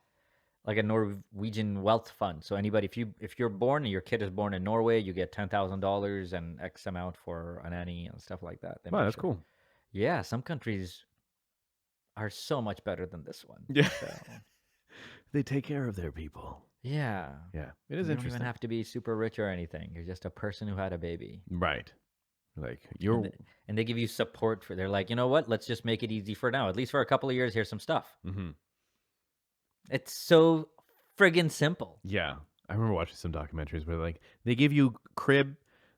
Norwegian wealth fund. So anybody, if you're born and your kid is born in Norway, you get $10,000 and X amount for a nanny and stuff like that. Wow, that's cool. Yeah, some countries are so much better than this one. Yeah. So. they take care of their people. Yeah. Yeah, it is You don't interesting. even have to be super rich or anything. You're just a person who had a baby. Right. Like And, you're. and they give you support for. They're like, you know what? Let's just make it easy for now. At least for a couple of years. Here's some stuff. Mm-hmm. It's so friggin' simple. Yeah, I remember watching some documentaries where like they give you crib,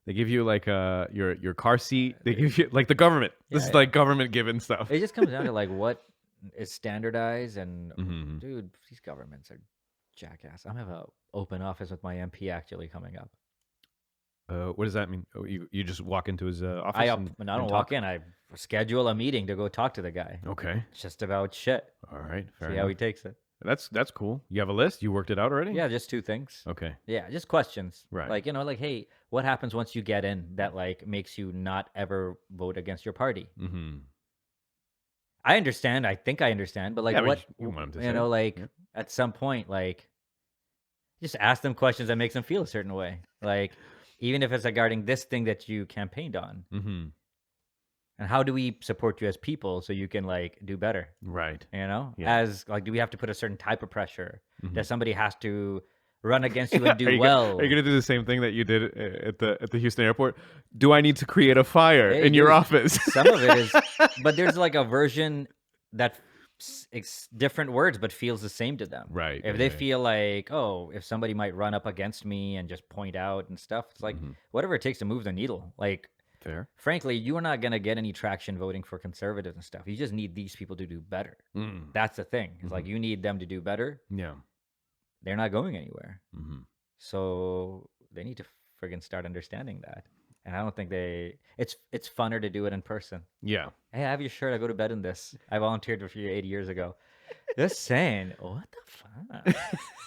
they give you like your car seat, they give you like the government. This is like government given stuff. It just comes down to like what is standardized, and Mhm. dude, these governments are jackass. I'm gonna have an open office with my MP actually coming up. What does that mean? Oh, you just walk into his office? I and don't talk? walk in. I schedule a meeting to go talk to the guy. Okay. It's just about shit. All right. Fair See enough. how he takes it. That's cool. You have a list? You worked it out already? Yeah, just 2 things. Okay. Yeah, just questions. Right. Like, like, hey, what happens once you get in that like makes you not ever vote against your party? Mm-hmm. I understand. I think I understand, but like, Yeah, but what you want him to you say know, it. like Yeah. at some point, like, just ask them questions that makes them feel a certain way. Like, even if it's regarding this thing that you campaigned on, Mm-hmm. and how do we support you as people so you can like do better? Right. Yeah. Yeah. Like, do we have to put a certain type of pressure Mhm. that somebody has to run against you and Are do you well? Are you gonna do the same thing that you did at the Houston airport? Do I need to create a fire Hey, in your dude, office? Some of it is, but there's like a version that it's different words but feels the same to them. Right. If they feel like, oh, if somebody might run up against me and just point out and stuff, it's like whatever it takes to move the needle. Like, Fair. frankly, you are not gonna get any traction voting for conservatives and stuff. You just need these people to do better. Mm. That's the thing. It's like you need them to do better. Yeah. They're not going anywhere. Mm-hmm. So they need to friggin' start understanding that. And I don't think it's funner to do it in person. Yeah. Hey, I have your shirt. I go to bed in this. I volunteered for you 80 years ago. Just saying, what the fuck?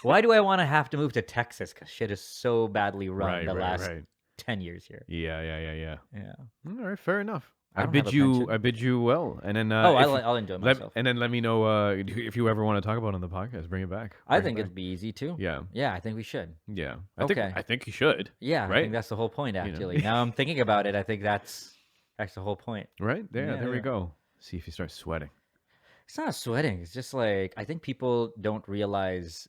Why do I want to have to move to Texas? Because shit is so badly run the last 10 years here. Yeah. Yeah. All right. Fair enough. I I don't bid have a you. pension. I bid you well, and then I'll enjoy myself. and then let me know if you ever want to talk about it on the podcast. Bring it back. I Bring it think back. it'd be easy too. Yeah. Yeah, I think we should. Yeah. Okay. I think you should. Yeah, I Right? think that's the whole point, know. actually. Now I'm thinking about it. I think that's the whole point. Right. Yeah, There we yeah. go. See if you start sweating. It's not sweating. It's just like, I think people don't realize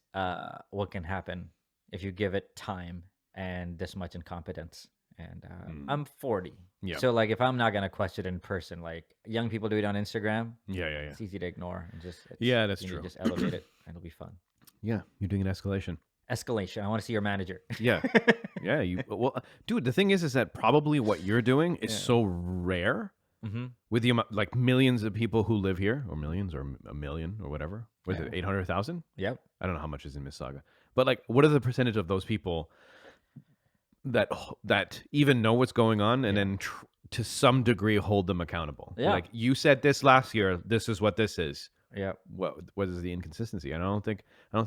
what can happen if you give it time and this much incompetence. And I'm 40. Yeah. So like, if I'm not going to question it in person, like young people do it on Instagram, Yeah. it's easy to ignore. And Yeah, that's you need true. to just elevate it and it'll be fun. Yeah. You're doing an escalation. Escalation. I want to see your manager. Yeah. Yeah. Well, dude. The thing is that probably what you're doing is so rare. Mm-hmm. With the like millions of people who live here, or millions, or a million, or whatever. Was it 800,000? Yep. I don't know how much is in Mississauga, but like, what are the percentage of those people that even know what's going on and then to some degree hold them accountable? Yeah. Like, you said this last year. This is what this is. Yep. What is the inconsistency? And I don't think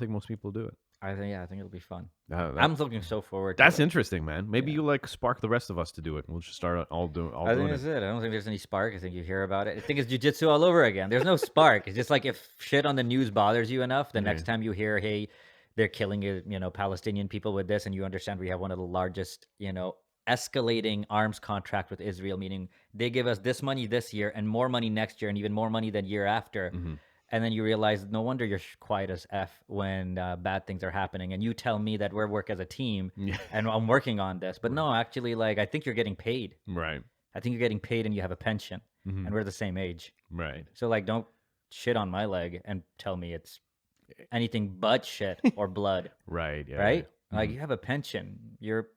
most people do it. I think it'll be fun. That- I'm looking so forward to that's it. interesting, man. Maybe you like spark the rest of us to do it. We'll just start all I doing think it. that's it. I don't think there's any spark. I think you hear about it. I think it's jujitsu all over again. There's no spark. It's just like if shit on the news bothers you enough, the next time you hear, hey, they're killing Palestinian people with this, and you understand we have one of the largest, escalating arms contract with Israel, meaning they give us this money this year and more money next year and even more money than year after. And then you realize, no wonder you're quiet as F when bad things are happening. And you tell me that we're work as a team and I'm working on this. But no, actually, like, I think you're getting paid. Right. I think you're getting paid and you have a pension and we're the same age. Right. So, like, don't shit on my leg and tell me it's anything but shit or blood. Right. Yeah. Right? Like, you have a pension. Your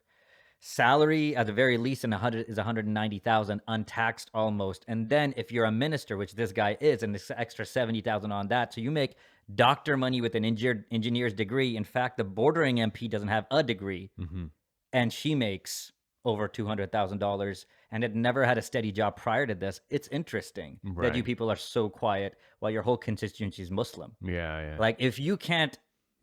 salary at the very least is 190,000 untaxed almost. And then if you're a minister, which this guy is, and this extra 70,000 on that, so you make doctor money with an engineer's degree. In fact, the bordering MP doesn't have a degree, and she makes over $200,000 and had never had a steady job prior to this. It's interesting that you people are so quiet while your whole constituency is Muslim. Yeah. Like, if you can't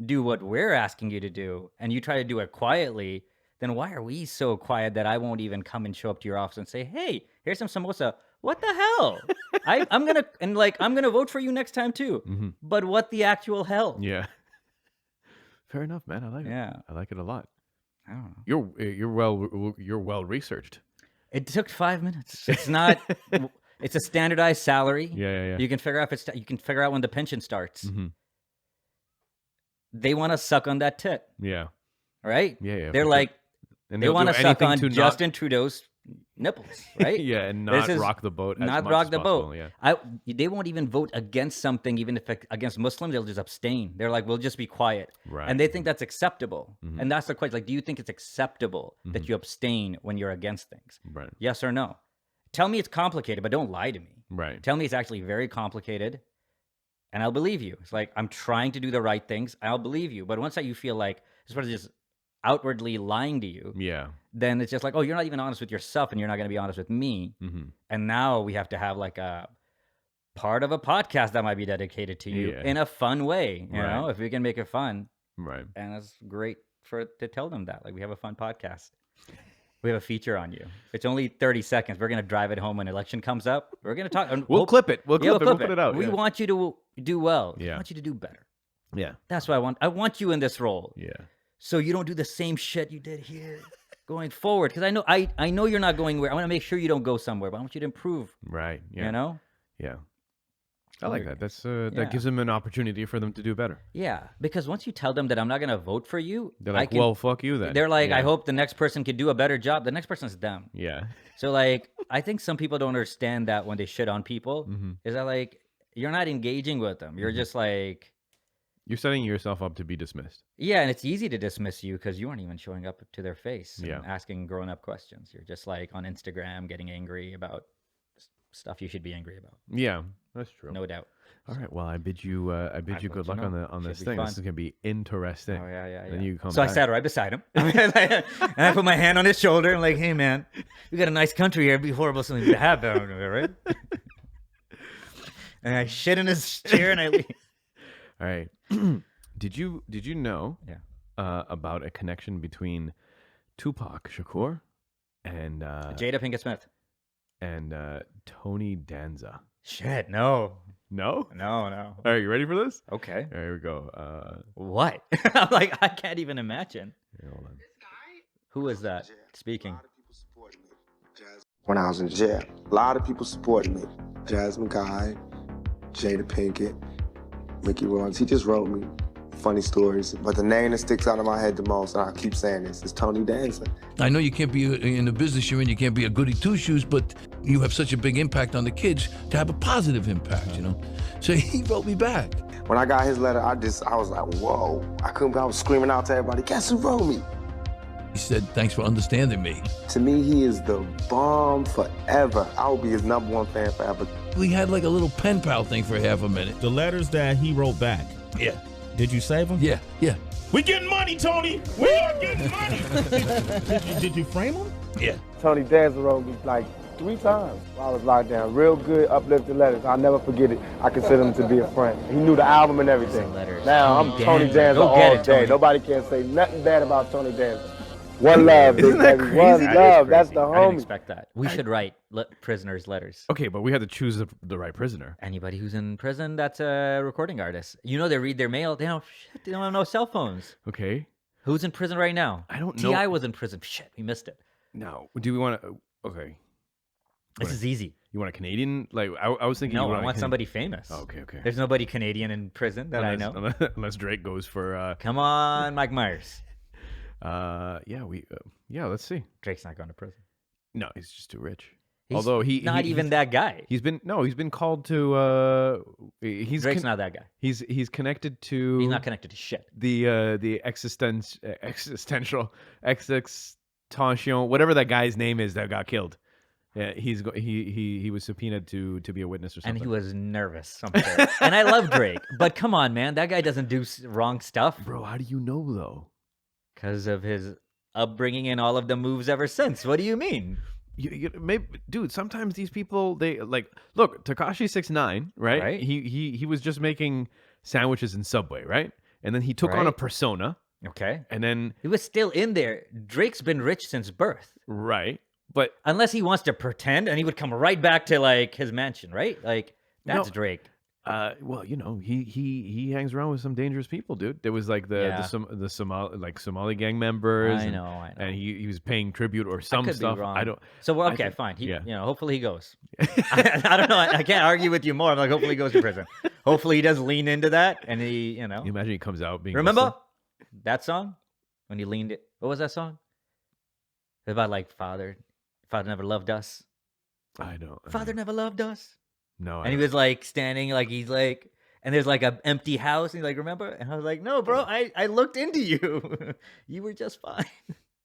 do what we're asking you to do and you try to do it quietly, then why are we so quiet that I won't even come and show up to your office and say, hey, here's some samosa. What the hell? I'm gonna vote for you next time too. But what the actual hell? Yeah. Fair enough, man. I like it. Yeah. I like it a lot. I don't know. You're well researched. It took 5 minutes. It's not. It's a standardized salary. Yeah. You can figure out when the pension starts. they want to suck on that tit, Yeah. right? Yeah. They're like, and they they'll want do to suck anything on to Justin Trudeau's nipples, right? Yeah, and This not is rock the boat. As not much rock as the possible, boat. Yeah. They won't even vote against something, even if against Muslims, they'll just abstain. They're like, we'll just be quiet, Right. and they think that's acceptable. And that's the question: like, do you think it's acceptable that you abstain when you're against things? Right. Yes or no? Tell me it's complicated, but don't lie to me. Right. Tell me it's actually very complicated, and I'll believe you. It's like, I'm trying to do the right things. I'll believe you. But once that you feel like this person is just outwardly lying to you, Yeah. then it's just like, oh, you're not even honest with yourself, and you're not going to be honest with me. And now we have to have like a part of a podcast that might be dedicated to you in a fun way. You know, if we can make it fun, Right. and it's great to tell them that, like, we have a fun podcast. We have a feature on you. It's only 30 seconds. We're going to drive it home when election comes up. We're going to talk. We'll clip it. We'll clip it. We'll put it out. We want you to do well. We want you to do better. Yeah. That's what I want. I want you in this role. Yeah. So you don't do the same shit you did here going forward. Because I know you're not going where. I want to make sure you don't go somewhere, but I want you to improve. Right. Yeah. You know? Yeah. I like that. That gives them an opportunity for them to do better. Yeah. Because once you tell them that I'm not going to vote for you, They're like, well, fuck you then. They're like, I hope the next person could do a better job. The next person's them. Yeah. So, like, I think some people don't understand that when they shit on people, is that, like, you're not engaging with them. You're just like... You're setting yourself up to be dismissed. Yeah, and it's easy to dismiss you because you aren't even showing up to their face and Yeah. asking grown-up questions. You're just, like, on Instagram getting angry about stuff you should be angry about. Yeah, that's true. No doubt. All right. Well, I bid you good luck on this Should be thing. fun. This is gonna be interesting. Oh, yeah. Then you come So I back. sat right beside him. And I put my hand on his shoulder. I'm like, hey, man, we got a nice country here. It'd be horrible something to happen, right? And I shit in his chair and I leave. All right. Did you know about a connection between Tupac Shakur and Jada Pinkett Smith. and Tony Danza? Shit, no. No? No. All right, you ready for this? Okay. All right, here we go. What? I'm like, I can't even imagine. Here, hold on. Who is that speaking? When I was in jail, a lot of people supported me. Jasmine Guy, Jada Pinkett, Mickey Rollins. He just wrote me funny stories. But the name that sticks out of my head the most, and I keep saying this, is Tony Danza. I know you can't be in the business you're in, you can't be a goody two-shoes, but you have such a big impact on the kids to have a positive impact, you know? So he wrote me back. When I got his letter, I was like, whoa. I was screaming out to everybody, guess who wrote me? He said, thanks for understanding me. To me, he is the bomb forever. I will be his #1 fan forever. We had like a little pen pal thing for half a minute. The letters that he wrote back. Yeah. Did you save them? Yeah. We getting money, Tony. We are getting money. did you frame them? Yeah. Tony Danza wrote me like 3 times while I was locked down. Real good, uplifting letters. I'll never forget it. I consider him to be a friend. He knew the album and everything. Letters. Now I'm Tony Danza Go get all it, day. Tony. Nobody can say nothing bad about Tony Danza. One love, Isn't that baby. crazy? One That is love. That's crazy. the I didn't homie. expect that. We should write prisoners letters. Okay, but we had to choose the right prisoner. Anybody who's in prison that's a recording artist. You know, they read their mail. They don't have no cell phones. Okay. Who's in prison right now? I don't know. T.I. was in prison. Shit, we missed it. No. Do we want to? Okay. This is easy. You want a Canadian? Like I was thinking. No, you I want a somebody famous. Oh, okay. There's nobody Canadian in prison that I know. Unless Drake goes for. Come on, Mike Myers. Let's see. Drake's not going to prison. No, he's just too rich. He's Although not even that guy. He's been called to. Drake's not that guy. He's connected to. He's not connected to shit. The existential, whatever that guy's name is that got killed. Yeah, he was subpoenaed to be a witness or something. And he was nervous. I'm sure. And I love Drake, but come on, man, that guy doesn't do wrong stuff. Bro, how do you know though? Because of his upbringing and all of the moves ever since. What do you mean? Maybe, dude. Sometimes these people, they like look. Tekashi 6ix9ine, right? Right. He was just making sandwiches in Subway, right? And then he took on a Right. persona, Okay. and then He was still in there. Drake's been rich since birth. right, but Unless he wants to pretend, and he would come right back to like his mansion, right? Like that's No. Drake. well, he hangs around with some dangerous people, dude. There was like Yeah. the Somali gang members. I and, know. And he was paying tribute or some I could stuff. be wrong. I don't. So well, I okay, think- fine. yeah. Hopefully he goes. I don't know. I can't argue with you more. I'm like, hopefully he goes to prison. Hopefully he does lean into that, and he, You imagine he comes out being remember Muslim? that song when he leaned it. What was that song? It's about like father never loved us. I don't. Father never loved us. No. And he was like standing, like he's like, and there's like an empty house. And he's like, remember? And I was like, no, bro, I looked into you. You were just fine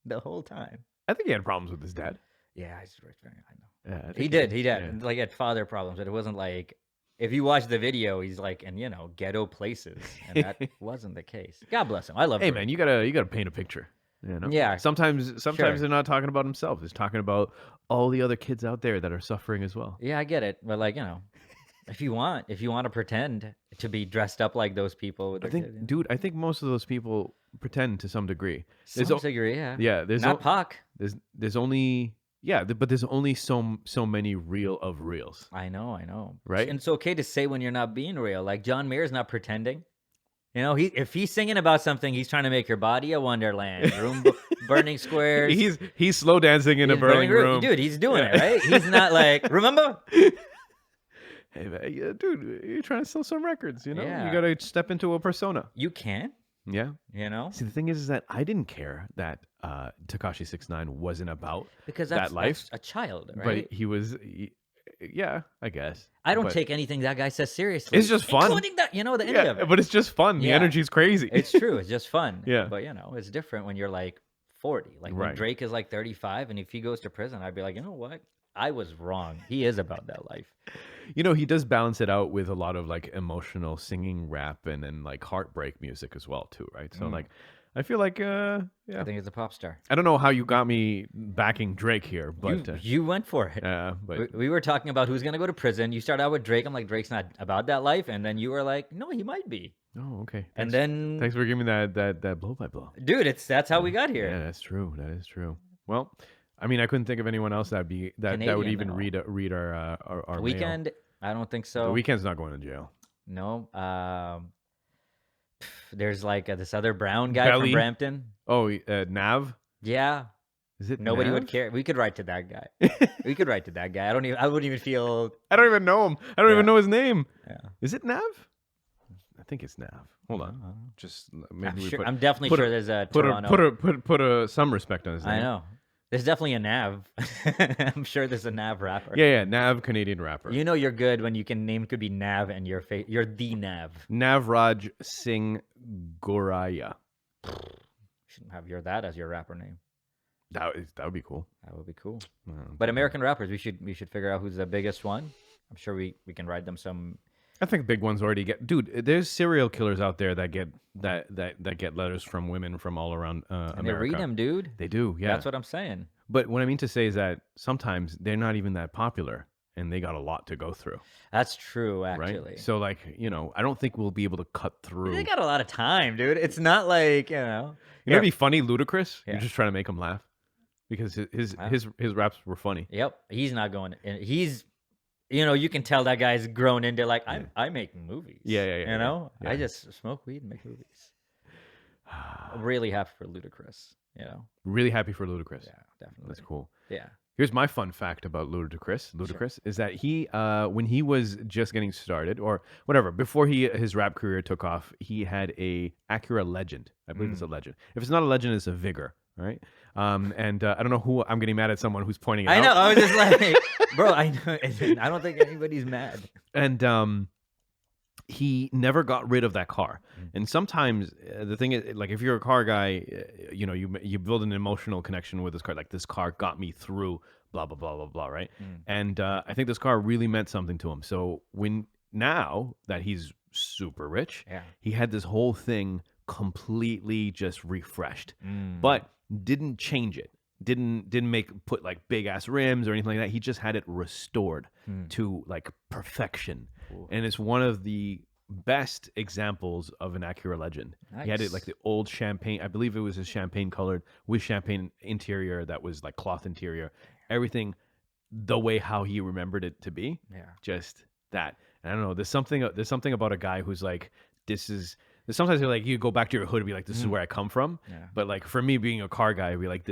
the whole time. I think he had problems with his dad. Yeah, I know. Yeah, I He think did. yeah. Like, he had father problems, but it wasn't like, if you watch the video, he's like in, ghetto places. And that wasn't the case. God bless him. I love Hey him. man, you gotta paint a picture. Yeah, Sometimes sure. they're not talking about himself. He's talking about all the other kids out there that are suffering as well. Yeah, I get it. But like, if you want to pretend to be dressed up like those people with I their think, kids, dude, I think most of those people pretend to some degree. some degree, yeah. Yeah, there's Not Pac. there's only but there's only so many real of reals. I know. Right? And it's okay to say when you're not being real. Like John Mayer's not pretending. If he's singing about something, he's trying to make your body a wonderland. Burning squares. He's slow dancing in a He's burning room. Dude, he's doing it, right? He's not like, remember? Hey man, yeah, dude, you're trying to sell some records, Yeah. You gotta step into a persona. You can, Yeah. See, See, the thing is that I didn't care that Tekashi 6ix9ine wasn't about because that life, that's a child, right? but he was. Yeah, I guess. I don't But take anything that guy says seriously. It's just fun. Including that, the end Yeah, of it. but it's just fun. The Yeah. energy's crazy. It's true. It's just fun. Yeah. But, it's different when you're like 40. Like when Right. Drake is like 35, and if he goes to prison, I'd be like, you know what? I was wrong. He is about that life. He does balance it out with a lot of like emotional singing rap and then like heartbreak music as well too, right? So like I feel like I think he's a pop star. I don't know how you got me backing Drake here, but You went for it. but We were talking about who's going to go to prison. You start out with Drake. I'm like, Drake's not about that life. And then you were like, no, he might be. oh, okay. And Thanks- then, thanks for giving me that blow by blow. dude, that's how we got here. Yeah, that's true. That is true. Well, I mean, I couldn't think of anyone else that would Canadian, even though. read our mail. Weekend, I don't think so. The Weekend's not going to jail. No. There's like this other brown guy Belly. from Brampton. Oh, Nav. Yeah. Is it? Nobody would Nav? care. We could write to that guy. We could write to that guy. I wouldn't even feel. I don't even know him. I don't Yeah. even know his name. Yeah. Is it Nav? I think it's Nav. Hold on. Just maybe I'm definitely put sure a- there's a put Toronto. put some respect on his name. I know. There's definitely a Nav. I'm sure there's a Nav rapper. Yeah, Nav, Canadian rapper. You know you're good when you can name could be Nav and you're the Nav. Navraj Singh Goraya. Shouldn't have that as your rapper name. That would be cool. That would be cool. But American rappers, we should figure out who's the biggest one. I'm sure we can write them some. I think big ones already get. Dude, there's serial killers out there that get that get letters from women from all around And America. they read them, dude. They do, yeah. That's what I'm saying. But what I mean to say is that sometimes they're not even that popular, and they got a lot to go through, That's true, right? actually. So, like, I don't think we'll be able to cut through. They got a lot of time, dude. It's not like, You know, it'd be funny, Ludacris. Yeah. You're just trying to make him laugh because his raps were funny. Yep. He's not going. And he's, you can tell that guy's grown into like, I make movies. Yeah. I just smoke weed and make movies. I'm really happy for Ludacris. Really happy for Ludacris. Yeah, definitely. That's cool. Yeah. Here's my fun fact about Ludacris is that he, when he was just getting started, or whatever, before his rap career took off, he had a Acura Legend. I believe it's a Legend. If it's not a Legend, it's a Vigor. All right. And I don't know who I'm getting mad at someone who's pointing it out. I know. I was just like, bro, I know. I don't think anybody's mad. And he never got rid of that car. And sometimes the thing is, like, if you're a car guy, you build an emotional connection with this car. Like, this car got me through blah, blah, blah, blah, blah, right? And I think this car really meant something to him. So now that he's super rich, he had this whole thing completely just refreshed, but didn't change it. Didn't put like big ass rims or anything like that. He just had it restored to like perfection. And it's one of the best examples of an Acura Legend. He had it like the old champagne. I believe it was a champagne colored with champagne interior that was like cloth interior. Everything the way how he remembered it to be. Yeah. Just that. And I don't know. There's something about a guy who's like, sometimes like you go back to your hood and be like, this is where I come from. Yeah. But like for me being a car guy, I'd be like,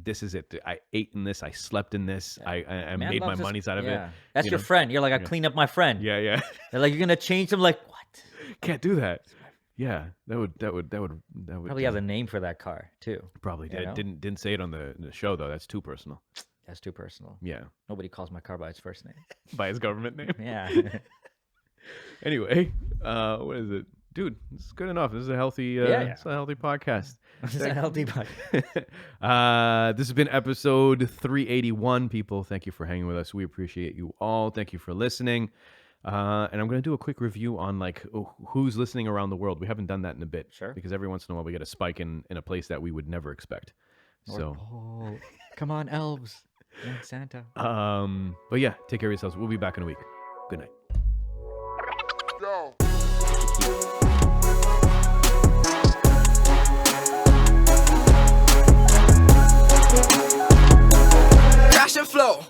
this is it. I ate in this. I slept in this. I Man made my loves his- monies out of it. That's your friend. You're like, I cleaned up my friend. Yeah. They're like, you're gonna change them. Like, what? Can't do that. Yeah, that would Probably has a name for that car too. probably you know? didn't say it on the show though. That's too personal. That's too personal. Yeah, Nobody calls my car by its first name. by his government name. Yeah. Anyway, what is it, dude? This is good enough. This is a healthy, it's a healthy podcast. It's a healthy body. This has been episode 381. People, thank you for hanging with us. We appreciate you all. Thank you for listening. And I'm going to do a quick review on like who's listening around the world. We haven't done that in a bit, Sure. because every once in a while we get a spike in a place that we would never expect. So, Oh, come on, elves. And Santa. but yeah, take care of yourselves. We'll be back in a week. Good night. Crash and flow.